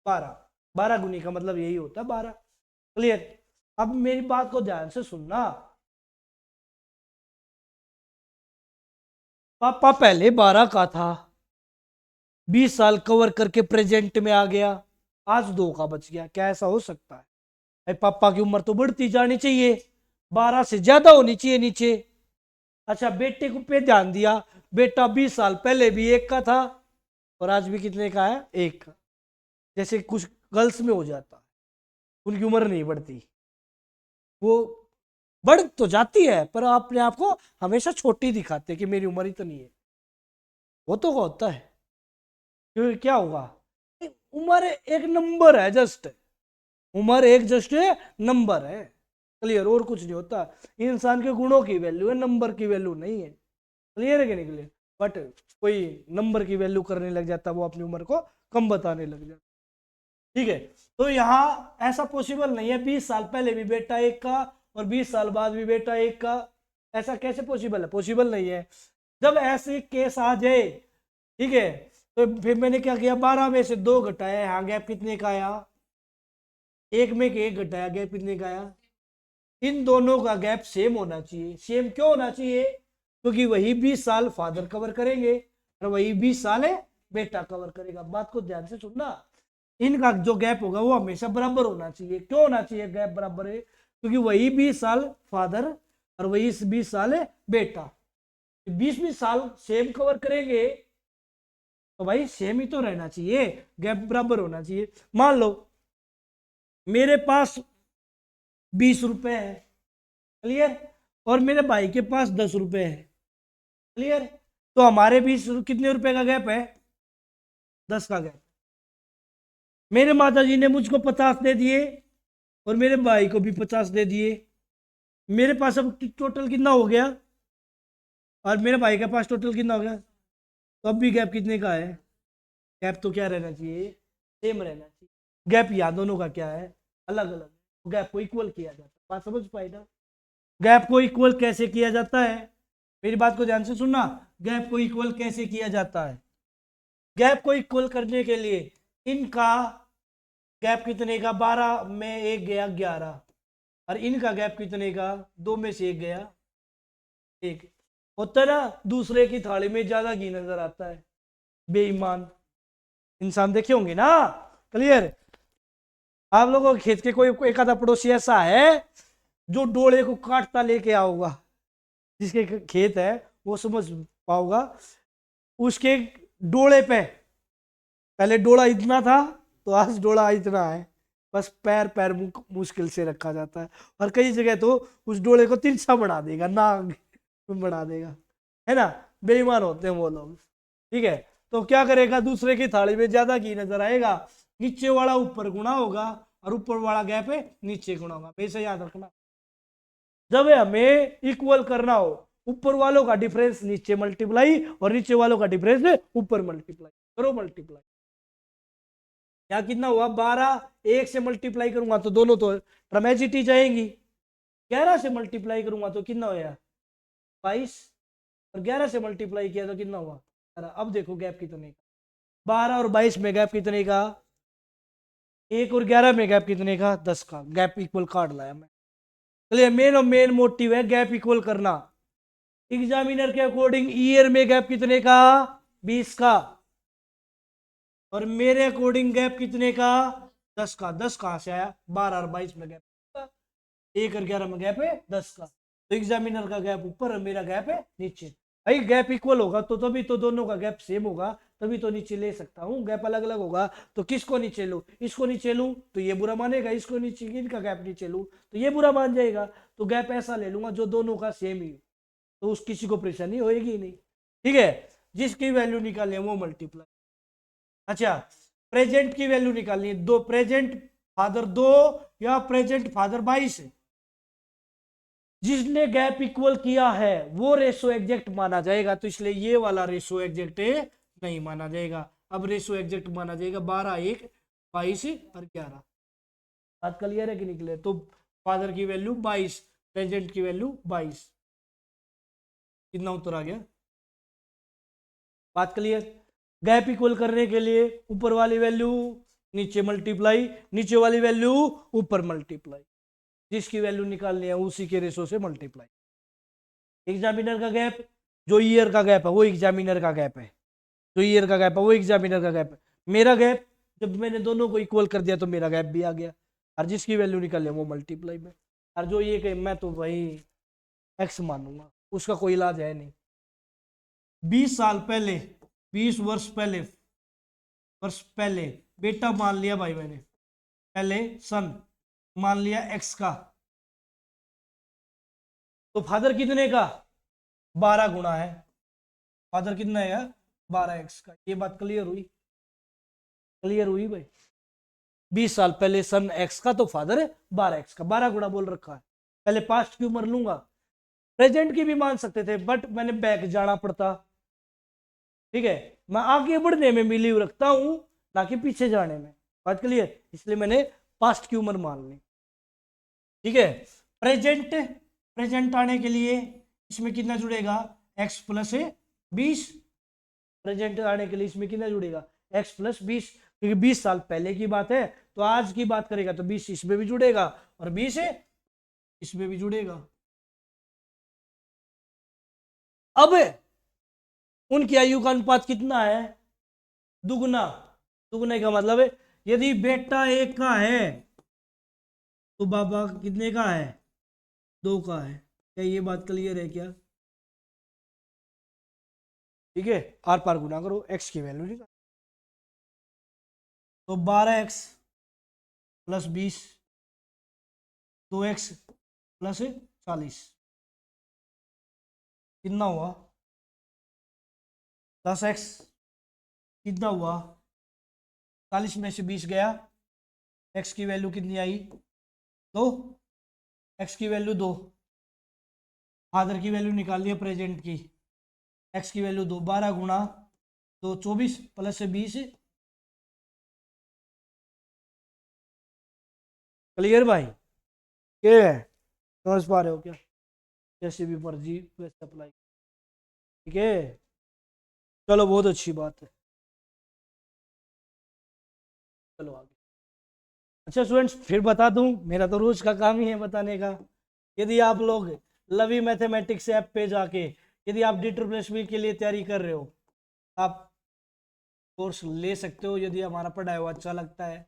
12। 12 गुनी का मतलब यही होता है 12। क्लियर। अब मेरी बात को ध्यान से सुनना। पापा पहले 12 का था, 20 साल कवर करके प्रेजेंट में आ गया, आज 2 का बच गया। क्या ऐसा हो सकता है? भाई पापा की उम्र तो बढ़ती जानी चाहिए, 12 से ज्यादा होनी चाहिए नीचे। अच्छा, बेटे को पे ध्यान दिया, बेटा 20 साल पहले भी 1 का था और आज भी कितने का है? 1 का। जैसे कुछ गर्ल्स में हो जाता, उनकी उम्र नहीं बढ़ती, वो बढ़ तो जाती है पर अपने आप को हमेशा छोटी दिखाते कि मेरी उम्र इतनी है। वो तो होता है, क्योंकि क्या होगा, उम्र एक नंबर है, जस्ट उम्र एक जस्ट नंबर है। क्लियर। और कुछ नहीं होता। इंसान के गुणों की वैल्यू है, नंबर की वैल्यू नहीं है। क्लियर है कि नहीं क्लियर? बट कोई नंबर की वैल्यू करने लग जाता, वो अपनी उम्र को कम बताने लग जाता, ठीक है। तो यहाँ ऐसा पॉसिबल नहीं है 20 साल पहले भी बेटा 1 का और 20 साल बाद भी बेटा 1 का। ऐसा कैसे पॉसिबल है? पॉसिबल नहीं है। जब ऐसे केस आ जाए, ठीक है, तो फिर मैंने क्या किया, 12 में से 2 घटाया, यहाँ गैप कितने का आया? 1 में 1 घटाया, गैप कितने का आया? इन दोनों का गैप सेम होना चाहिए। सेम क्यों होना चाहिए? क्योंकि वही 20 साल फादर कवर करेंगे और वही 20 साल है बेटा कवर करेगा। बात को ध्यान से सुनना, इनका जो गैप होगा वो हमेशा बराबर होना चाहिए। क्यों होना चाहिए गैप बराबर है? क्योंकि वही 20 साल फादर और वही 20 साल है बेटा, 20-20 साल सेम कवर करेंगे तो भाई सेम ही तो रहना चाहिए, गैप बराबर होना चाहिए। मान लो मेरे पास 20 रुपए है, क्लियर, और मेरे भाई के पास 10 रुपए है, क्लियर। तो हमारे बीच कितने रुपए का गैप है? 10 का गैप। मेरे माता जी ने मुझको 50 दे दिए और मेरे भाई को भी 50 दे दिए। मेरे पास अब टोटल कितना हो गया और मेरे भाई के पास टोटल कितना हो गया? तो अब भी गैप कितने का है? गैप तो क्या रहना चाहिए? सेम रहना चाहिए। गैप यहाँ दोनों का क्या है? अलग अलग। गैप को इक्वल किया जाता है। बात समझ पाए ना? गैप को इक्वल कैसे किया जाता है? मेरी बात को ध्यान से सुनना। गैप को इक्वल कैसे किया जाता है? गैप को इक्वल करने के लिए इनका गैप कितने का? 12 में 1 गया 11, और इनका गैप कितने का? 2 में से 1 गया 1। होता है ना, दूसरे की थाली में ज्यादा घी नजर आता है। बेईमान इंसान देखे होंगे ना। क्लियर। आप लोगों के खेत के कोई एक आधा पड़ोसी ऐसा है जो डोले को काटता लेके आओगा, जिसके खेत है वो समझ पाओगा, उसके डोले पे पहले डोला इतना था तो आज डोला इतना है, बस पैर पैर मुश्किल से रखा जाता है, और कई जगह तो उस डोले को तिरछा बना देगा, नाग बना देगा, है ना। बेईमान होते हैं वो लोग, ठीक है। तो क्या करेगा, दूसरे की थाली में ज्यादा घी नजर आएगा, नीचे वाला ऊपर गुणा होगा और ऊपर वाला गैप है नीचे गुणा होगा, वैसे याद रखना। जब हमें इक्वल करना हो, ऊपर वालों का डिफरेंस नीचे मल्टीप्लाई और नीचे वालों का डिफरेंस ऊपर मल्टीप्लाई करो, मल्टीप्लाई। यहाँ कितना हुआ 12, 1 से मल्टीप्लाई करूंगा तो दोनों तो ट्रमेजिटी जाएंगी, 11 से मल्टीप्लाई करूंगा तो कितना होया 22, और 11 से मल्टीप्लाई किया तो कितना हुआ 18। अब देखो गैप कितने का, 12 और 22 में गैप कितने का, 1 और 11 में गैप कितने का 10 का, गैप इक्वल काट लाया मैं। चलिए मेन और मेन मोटिव है गैप इक्वल करना। एग्जामिनर के अकॉर्डिंग ईयर में गैप कितने का 20 का, और मेरे अकॉर्डिंग गैप कितने का 10 का। 10 कहां से आया, 12 और 22 में गैप, 1 और 11 में गैप है 10 का, तो एग्जामिनर का गैप ऊपर और मेरा गैप है नीचे। भाई गैप इक्वल होगा तो तभी तो दोनों का गैप सेम होगा, तभी तो नीचे ले सकता हूँ। गैप अलग अलग होगा तो किसको नीचे लूं, इसको नीचे लूं तो ये बुरा मानेगा, इसको नीचे, इनका गैप नीचे लूं तो ये बुरा मान जाएगा। तो गैप ऐसा ले लूंगा जो दोनों का सेम ही, तो उस किसी को परेशानी होएगी नहीं, ठीक है। जिसकी वैल्यू निकालनी है वो मल्टीप्लाई। अच्छा, प्रेजेंट की वैल्यू निकालनी है, दो प्रेजेंट फादर 2 या प्रेजेंट फादर 22 है, जिसने गैप इक्वल किया है वो रेशो एग्जैक्ट माना जाएगा, तो इसलिए ये वाला रेशो एग्जैक्ट नहीं माना जाएगा। अब रेशो एग्जैक्ट माना जाएगा 12, 1, 22 और 11। बात क्लियर है कि निकले, तो फादर की वैल्यू 22, प्रेजेंट की वैल्यू 22, कितना उत्तर आ गया, बात क्लियर। गैप इक्वल करने के लिए ऊपर वाली वैल्यू नीचे मल्टीप्लाई, नीचे वाली वैल्यू ऊपर मल्टीप्लाई, जिसकी वैल्यू निकालनी है उसी के रेशो से मल्टीप्लाई। एग्जामिनर का गैप, जो ईयर का गैप है वो एग्जामिनर का गैप है, जो ईयर का गैप है वो एग्जामिनर का गैप है। मेरा गैप जब मैंने दोनों को इक्वल कर दिया तो मेरा गैप भी आ गया, और जिसकी वैल्यू निकाले वो मल्टीप्लाई में। और जो ये कहे मैं तो भाई एक्स मानूंगा, उसका कोई इलाज है नहीं। 20 साल पहले, 20 वर्ष पहले बेटा मान लिया भाई मैंने, पहले सन मान लिया एक्स का, तो फादर कितने का 12 गुना है, फादर कितना है 12 एक्स का। ये बात क्लियर हुई, क्लियर हुई भाई। 20 साल पहले सन एक्स का, तो फादर है 12 एक्स का, 12 गुना बोल रखा है। पहले पास्ट की उम्र लूंगा, प्रेजेंट की भी मान सकते थे बट मैंने बैक जाना पड़ता, ठीक है। मैं आगे बढ़ने में बिलीव रखता हूं ना कि पीछे जाने में, बात क्लियर, इसलिए मैंने पास्ट की उम्र मान ली, ठीक है। प्रेजेंट, प्रेजेंट आने के लिए इसमें कितना जुड़ेगा x प्लस 20, प्रेजेंट आने के लिए इसमें कितना जुड़ेगा x प्लस 20, क्योंकि 20 साल पहले की बात है, तो आज की बात करेगा तो 20 इसमें भी जुड़ेगा और 20 इसमें भी जुड़ेगा। अब उनकी आयु का अनुपात कितना है, दुगना। दुगने का मतलब है यदि बेटा 1 का है तो बाबा कितने का है 2 का है। क्या ये बात क्लियर है क्या, ठीक है। आर पार गुना करो, एक्स की वैल्यू निकालो, तो 12x प्लस 20, 2x प्लस 40, कितना हुआ 10x, कितना हुआ 40 में से 20 गया, x की वैल्यू कितनी आई 2, x की वैल्यू 2, फादर की वैल्यू निकाल है प्रेजेंट की, x की वैल्यू 2, 12 गुना 2 24 प्लस 20, क्लियर भाई, क्या है समझ पा रहे हो क्या, जैसे भी मर्जी वैसे अप्लाई, ठीक है। चलो बहुत अच्छी बात है, चलो आगे। अच्छा स्टूडेंट्स, फिर बता दूं, मेरा तो रोज का काम ही है बताने का। यदि आप लोग लवी मैथमेटिक्स ऐप पे जाके यदि आप DSSB के लिए तैयारी कर रहे हो, आप कोर्स ले सकते हो। यदि हमारा पढ़ाया हुआ अच्छा लगता है,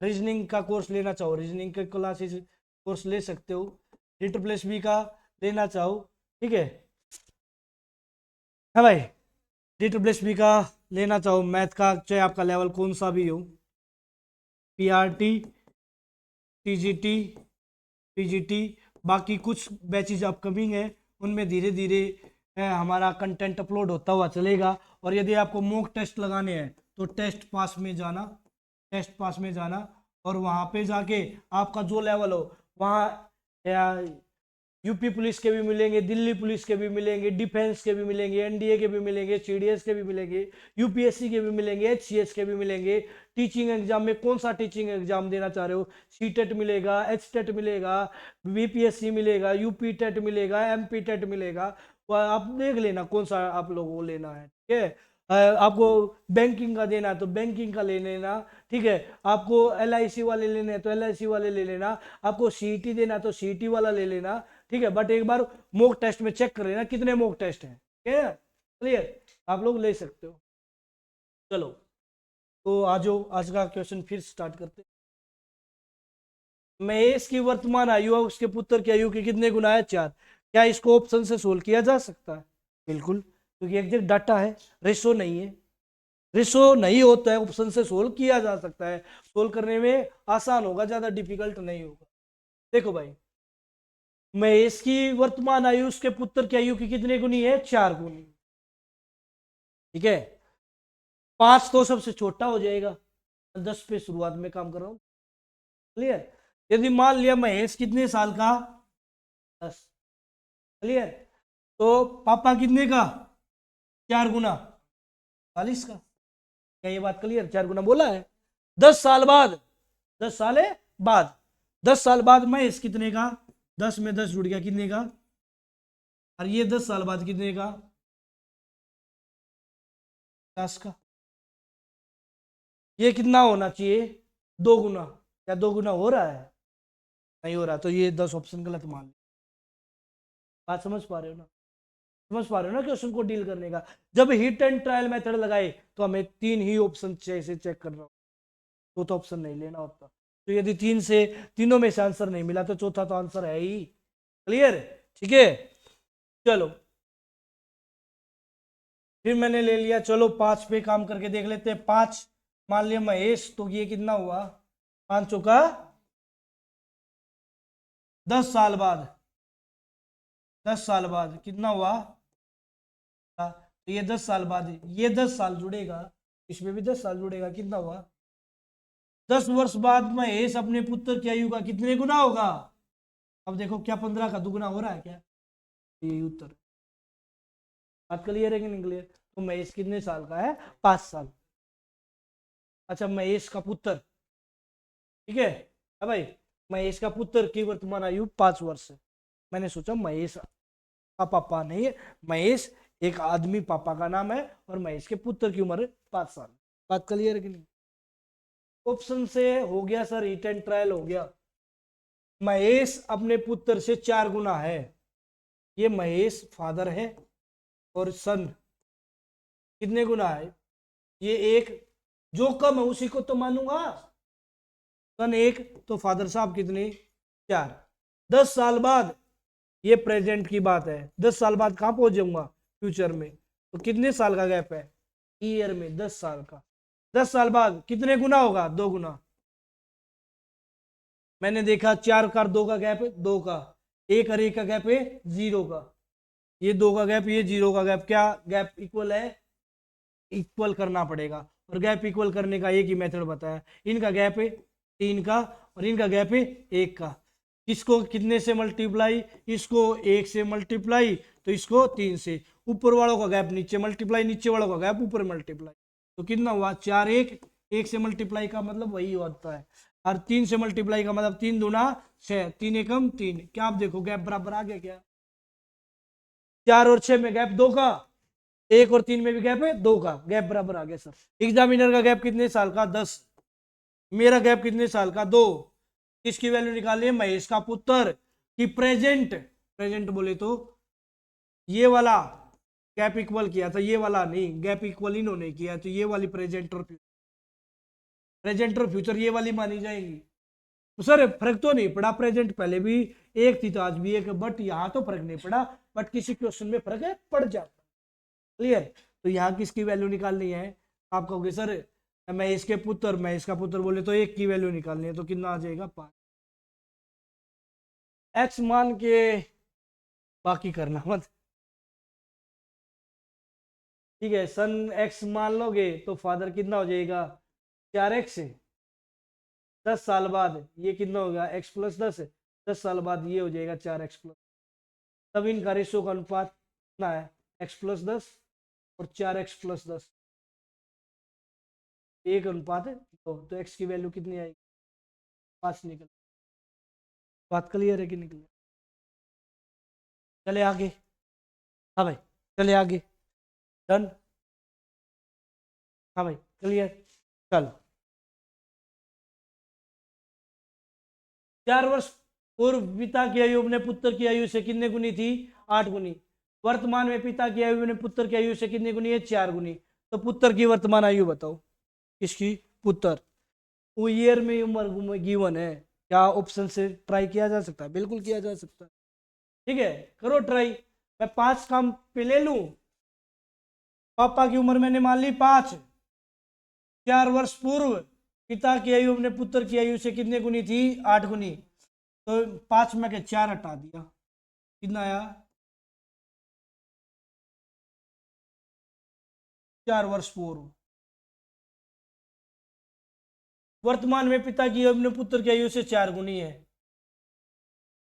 रीजनिंग का कोर्स लेना चाहो रीजनिंग के क्लासेस कोर्स ले सकते हो। डी ट्रिपल एस बी का लेना चाहो, ठीक है भाई, डी ट्रिपल एस बी का लेना चाहो मैथ का, चाहे आपका लेवल कौन सा भी हो, पीआरटी, टीजीटी, पीजीटी, बाकी कुछ बैचेज अपकमिंग है, उनमें धीरे धीरे हमारा कंटेंट अपलोड होता हुआ चलेगा। और यदि आपको मॉक टेस्ट लगाने हैं तो टेस्ट पास में जाना, टेस्ट पास में जाना, और वहाँ पे जाके आपका जो लेवल हो वहाँ यूपी पुलिस के भी मिलेंगे, दिल्ली पुलिस के भी मिलेंगे, डिफेंस के भी मिलेंगे, एनडीए के भी मिलेंगे, सीडीएस के भी मिलेंगे, यूपीएससी के भी मिलेंगे, एचसीएस के भी मिलेंगे। टीचिंग एग्जाम में कौन सा टीचिंग एग्जाम देना चाह रहे हो, सीटेट मिलेगा, एचटेट मिलेगा, बीपीएससी मिलेगा, यूपी टेट मिलेगा, एमपी टेट मिलेगा, आप देख लेना कौन सा आप लोगों को लेना है, ठीक है। आपको बैंकिंग का देना है तो बैंकिंग का ले लेना, ठीक है। आपको एलआईसी वाले लेने हैं तो एलआईसी वाले ले लेना, आपको सीईटी देना है तो सीईटी वाला ले लेना, ठीक है। बट एक बार मॉक टेस्ट में चेक कर लेना कितने मॉक टेस्ट हैं, ठीक है, क्लियर, आप लोग ले सकते हो। चलो तो आज का क्वेश्चन फिर स्टार्ट करते। महेश की वर्तमान आयु और उसके पुत्र की आयु के कितने गुना है, 4। क्या इसको ऑप्शन से सोल्व किया जा सकता है, बिल्कुल, क्योंकि एग्जैक्ट डाटा है, रेशो नहीं है, रेशो नहीं होता है, ऑप्शन से सोल्व किया जा सकता है, सोल्व करने में आसान होगा, ज्यादा डिफिकल्ट नहीं होगा। देखो भाई, महेश की वर्तमान आयु उसके पुत्र की आयु की कितने गुनी है, 4 गुनी, ठीक है। 5 तो सबसे छोटा हो जाएगा, 10 पे शुरुआत में काम कर रहा हूं, क्लियर। यदि मान लिया महेश कितने साल का, 10, क्लियर, तो पापा कितने का, 4 गुना 40 का, क्या ये बात क्लियर, 4 गुना बोला है। 10 साल बाद, 10 साल बाद, 10 साल बाद महेश कितने का, 10 में 10 जुड़ गया कितने का, और ये 10 साल बाद कितने का, 50 का। ये कितना होना चाहिए, 2 गुना, क्या 2 गुना हो रहा है, नहीं हो रहा, तो ये 10 ऑप्शन गलत मान लो। बात समझ पा रहे हो ना, समझ पा रहे हो ना क्वेश्चन को डील करने का। जब हिट एंड ट्रायल मेथड लगाए तो हमें 3 ही ऑप्शन से चेक करना होगा, चौथा ऑप्शन नहीं लेना होता। तो यदि तीनों में से आंसर नहीं मिला तो चौथा तो आंसर है ही, क्लियर, ठीक है। चलो फिर मैंने ले लिया, चलो 5 पे काम करके देख लेते हैं। 5 मान लिया महेश, तो ये कितना हुआ, 5 चौका 10 साल बाद, 10 साल बाद कितना हुआ, तो ये 10 साल बाद, ये 10 साल जुड़ेगा, इसमें भी 10 साल जुड़ेगा, कितना हुआ, 10 वर्ष बाद महेश अपने पुत्र की आयु का कितने गुना होगा। अब देखो क्या 15 का दुगुना हो रहा है क्या, ये उत्तर। बात क्लियर है कि नहीं क्लियर। तो महेश कितने साल का है, 5 साल। अच्छा महेश का पुत्र, ठीक है भाई, महेश का पुत्र की वर्तमान आयु 5 वर्ष है। मैंने सोचा महेश का पापा नहीं है, महेश एक आदमी पापा का नाम है, और महेश के पुत्र की उम्र 5 साल। बात क्लियर है कि नहीं। ऑप्शन से हो गया सर, हिट एंड ट्रायल हो गया। महेश अपने पुत्र से 4 गुना है, ये महेश फादर है, और सन कितने गुना है, ये एक, जो कम है उसी को तो मानूंगा, सन 1, तो फादर साहब कितने, 4। 10 साल बाद, ये प्रेजेंट की बात है, 10 साल बाद कहां पहुंच जाऊंगा, फ्यूचर में, तो कितने साल का गैप है, ईयर में 10 साल का। 10 साल बाद कितने गुना होगा, 2 गुना। मैंने देखा 4 का 2 का गैप है, 2 का, 1 और 1 का गैप है 0 का, ये 2 का गैप, ये 0 का गैप, क्या गैप इक्वल है, इक्वल करना पड़ेगा। और गैप इक्वल करने का एक ही मेथड बताया, इनका गैप है 3 का और इनका गैप है 1 का। इसको कितने से मल्टीप्लाई, इसको 1 से मल्टीप्लाई, तो इसको 3 से, ऊपर वालों का गैप नीचे मल्टीप्लाई, नीचे वालों का गैप ऊपर मल्टीप्लाई, तो कितना हुआ 4, 1 से मल्टीप्लाई का मतलब वही होता है, और 3 से मल्टीप्लाई का मतलब 3 दूना 6, 3 एकम 3, क्या आप देखो गैप बराबर आ गया क्या, 4 और 6 में गैप 2 का, 1 और 3 में भी गैप है 2 का, गैप बराबर आ गया सर। एग्जामिनर का गैप कितने साल का, 10, मेरा गैप कितने साल का, 2। किसकी वैल्यू निकालिए, महेश का पुत्र की प्रेजेंट, प्रेजेंट बोले तो ये वाला गैप इक्वल किया था, ये वाला नहीं, गैप इक्वल इन्होंने किया, तो ये वाली प्रेजेंट और फ्यूचर ये वाली मानी जाएंगी, तो सर फर्क तो नहीं पड़ा, प्रेजेंट पहले भी एक थी तो आज भी एक, बट यहाँ तो फर्क नहीं पड़ा, बट किसी क्वेश्चन में फर्क है पड़ जाता। क्लियर। तो यहाँ किसकी वैल्यू निकालनी है? आप कहोगे सर मैं इसके पुत्र मैं इसका पुत्र बोले तो एक की वैल्यू निकालनी है, तो कितना आ जाएगा 5। एक्स मान के बाकी करना मत। ठीक है, सन एक्स मान लोगे तो फादर कितना हो जाएगा 4x। 10 साल बाद ये कितना होगा x+10, 10 साल बाद ये हो जाएगा 4x+। तब इनका रेशो का अनुपात कितना है x+10 और 4x+10 एक अनुपात है। तो x की वैल्यू कितनी आएगी 5 निकल। बात क्लियर है कि निकल? चले आगे। हाँ भाई चले आगे। डन। हाँ भाई क्लियर। चलो 4 वर्ष पूर्व पिता की आयु अपने पुत्र की आयु से कितने गुनी थी 8 गुनी। वर्तमान में पिता की आयु अपने पुत्र की आयु से कितने गुनी है 4 गुनी। तो पुत्र की वर्तमान आयु बताओ। किसकी? पुत्र। वो ईयर में उम्र गिवन है। क्या ऑप्शन से ट्राई किया जा सकता है? बिल्कुल किया जा सकता है। ठीक है करो ट्राई। मैं 5 काम पे ले लूं। पापा की उम्र मैंने मान ली 5। 4 वर्ष पूर्व पिता की आयु अपने पुत्र की आयु से कितने गुनी थी 8 गुनी। तो 5 में के 4 हटा दिया, कितना आया 4 वर्ष पूर्व। वर्तमान में पिता की अपने पुत्र की आयु से 4 गुनी है।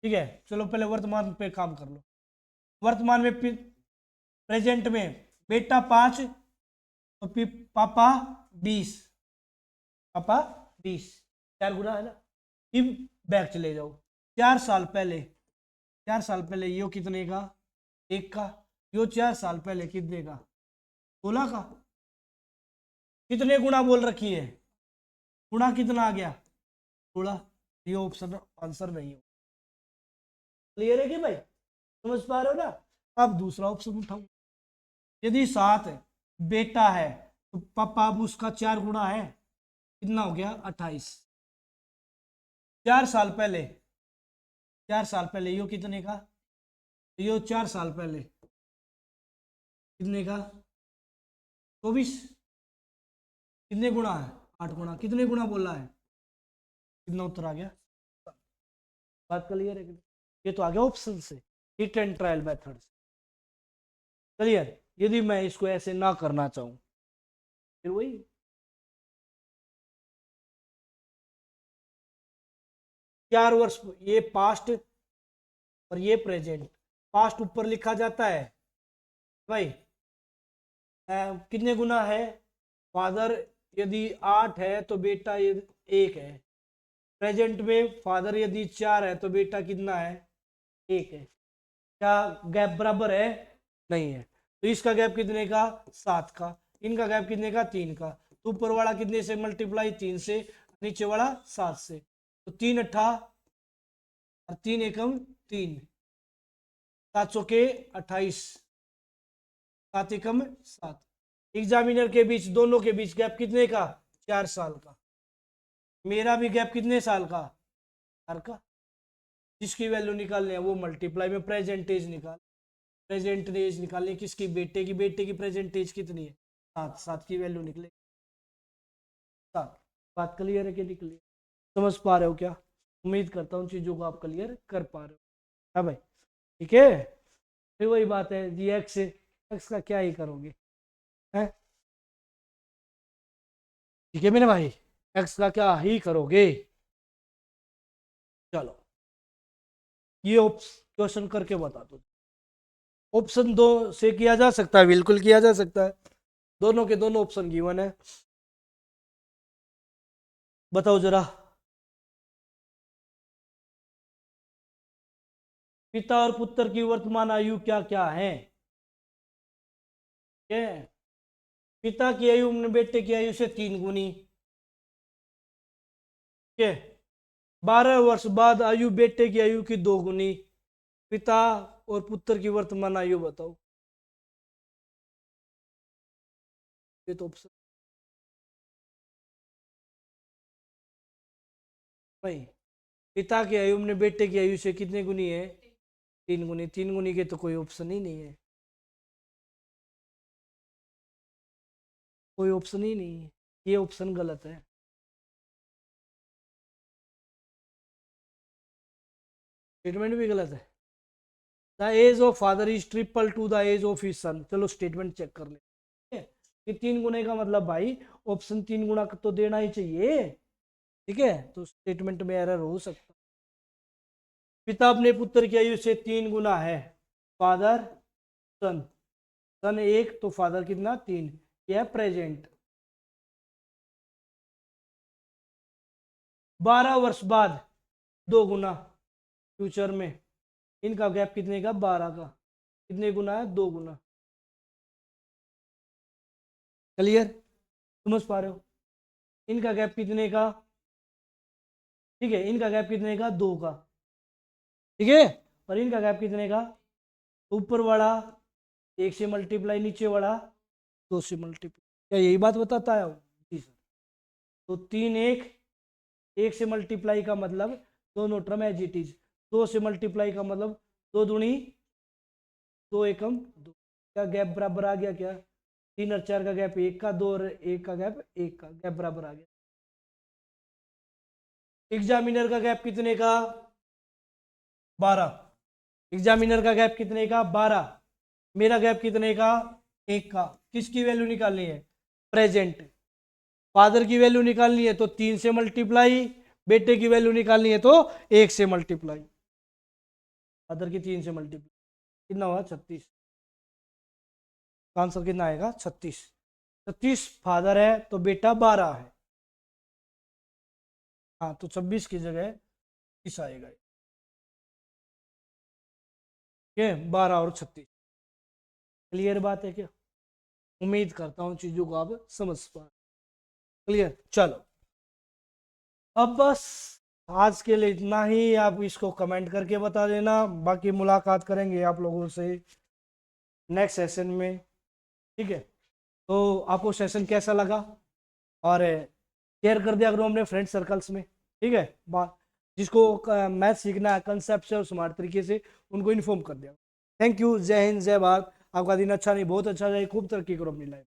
ठीक है चलो पहले वर्तमान पे काम कर लो। वर्तमान में प्रेजेंट में बेटा 5 तो पापा 20। पापा 20 4 गुना है ना। फिर बैक चले जाओ 4 साल पहले। 4 साल पहले यो कितने का 1 का। यो 4 साल पहले कितने का 16 का। कितने गुना बोल रखी है? गुणा कितना आ गया 16। ये ऑप्शन आंसर नहीं है। क्लियर है कि भाई? समझ पा रहे हो ना? अब दूसरा ऑप्शन उठाओ। यदि 7 बेटा है तो पापा अब उसका 4 गुना है, कितना हो गया 28। 4 साल पहले 4 साल पहले यो कितने का? यो 4 साल पहले कितने का 24। कितने गुना है 8 गुना। कितने गुना बोला है? कितना उत्तर आ गया? बात क्लियर है? ये तो आ गया ऑप्शन से, हिट एंड ट्रायल मेथड से। क्लियर। यदि मैं इसको ऐसे ना करना चाहूं फिर वही 4 वर्ष ये पास्ट और ये प्रेजेंट। पास्ट ऊपर लिखा जाता है भाई कितने गुना है फादर। यदि 8 है तो बेटा ये 1 है। प्रेजेंट में फादर यदि 4 है तो बेटा कितना है 1 है। क्या गैप बराबर है? नहीं है। तो इसका गैप कितने का 7 का। इनका गैप कितने का 3 का। तो ऊपर वाला कितने से मल्टीप्लाई 3 से, नीचे वाला 7 से। तो 3 अट्ठा और 3 एकम 3, 7 चौके 28, 7 एकम 7। एग्जामिनर के बीच दोनों के बीच गैप कितने का 4 साल का। मेरा भी गैप कितने साल का 4 का। जिसकी वैल्यू निकालनी है वो मल्टीप्लाई में प्रेजेंटेज निकाल। प्रेजेंटेज निकालनी किसकी? बेटे की प्रेजेंटेज कितनी है 7। 7 की वैल्यू निकले 7। बात क्लियर है कि नहीं क्लियर? समझ पा रहे हो क्या? उम्मीद करता हूँ चीजों को आप क्लियर कर पा रहे हो। हाँ भाई ठीक है। फिर वही बात है जी एक्स का क्या ही करोगे है? ठीक है मेरे भाई, एक्स का क्या ही करोगे। चलो ये क्वेश्चन करके बता दो। ऑप्शन दो से किया जा सकता है, बिल्कुल किया जा सकता है। दोनों के दोनों ऑप्शन गिवन है। बताओ जरा। पिता और पुत्र की वर्तमान आयु क्या क्या है? क्या है? पिता की आयु अपने बेटे की आयु से 3 गुनी। क्या? 12 वर्ष बाद आयु बेटे की आयु की 2 गुनी। पिता और पुत्र की वर्तमान आयु बताओ। ये तो ऑप्शन भाई पिता की आयु अपने बेटे की आयु से कितने गुनी है? 3 गुनी। 3 गुनी के तो कोई ऑप्शन ही नहीं है, कोई ऑप्शन ही नहीं है, ये ऑप्शन गलत है। स्टेटमेंट भी गलत है। The age of father is triple to the age of his son. चलो स्टेटमेंट चेक कर ले, ठीक है? ये 3 गुने का मतलब भाई ऑप्शन 3 गुना तो देना ही चाहिए, ठीक है? तो स्टेटमेंट में एरर हो सकता। पिता अपने पुत्र की आयु से 3 गुना है, फादर सन, सन 1 तो फादर कितना 3, यह प्रेजेंट। 12 वर्ष बाद 2 गुना फ्यूचर में, इनका गैप कितने का? 12 का। कितने गुना है? 2 गुना। क्लियर? समझ पा रहे हो? इनका गैप कितने का? ठीक है, इनका गैप कितने का? 2 का, ठीक है? और इनका गैप कितने का? ऊपर वाला 1 से मल्टीप्लाई, नीचे वाला 2 से मल्टीप्लाई। क्या यही बात बताता है? जी सर। तो 3 1 से मल्टीप्लाई का मतलब दोनों टर्म एज इट इज, 2 से मल्टीप्लाई का मतलब 2 दूनी 2 एकम 2। क्या गैप बराबर आ गया? क्या 3 और 4 का गैप 1 का, 2 और 1 का गैप 1 का, गैप बराबर आ गया। एग्जामिनर का गैप कितने का? 12। एग्जामिनर का गैप कितने का? 12। मेरा गैप कितने का? 1 का। किसकी वैल्यू निकालनी है? प्रेजेंट। फादर की वैल्यू निकालनी है तो 3 से मल्टीप्लाई, बेटे की वैल्यू निकालनी है तो 1 से मल्टीप्लाई। फादर की 3 से मल्टीप्लाई कितना हुआ? 36। आंसर कितना आएगा? 36। 36 फादर है तो बेटा 12 है। हाँ, तो 26 की जगह इस आएगा, ठीक है? 12 और 36। क्लियर बात है क्या? उम्मीद करता हूँ चीजों को आप समझ पा। क्लियर? चलो, अब बस आज के लिए इतना ही। आप इसको कमेंट करके बता देना, बाकी मुलाकात करेंगे आप लोगों से नेक्स्ट सेशन में, ठीक है? तो आपको सेशन कैसा लगा? और शेयर कर दिया करो अपने फ्रेंड सर्कल्स में, ठीक है? जिसको मैथ सीखना है कंसेप्ट से और स्मार्ट तरीके से, उनको इन्फॉर्म कर दिया। Thank you. जय हिंद, जय भारत। आपका दिन अच्छा नहीं बहुत अच्छा जाए, खूब तरक्की करो अपनी लाइफ।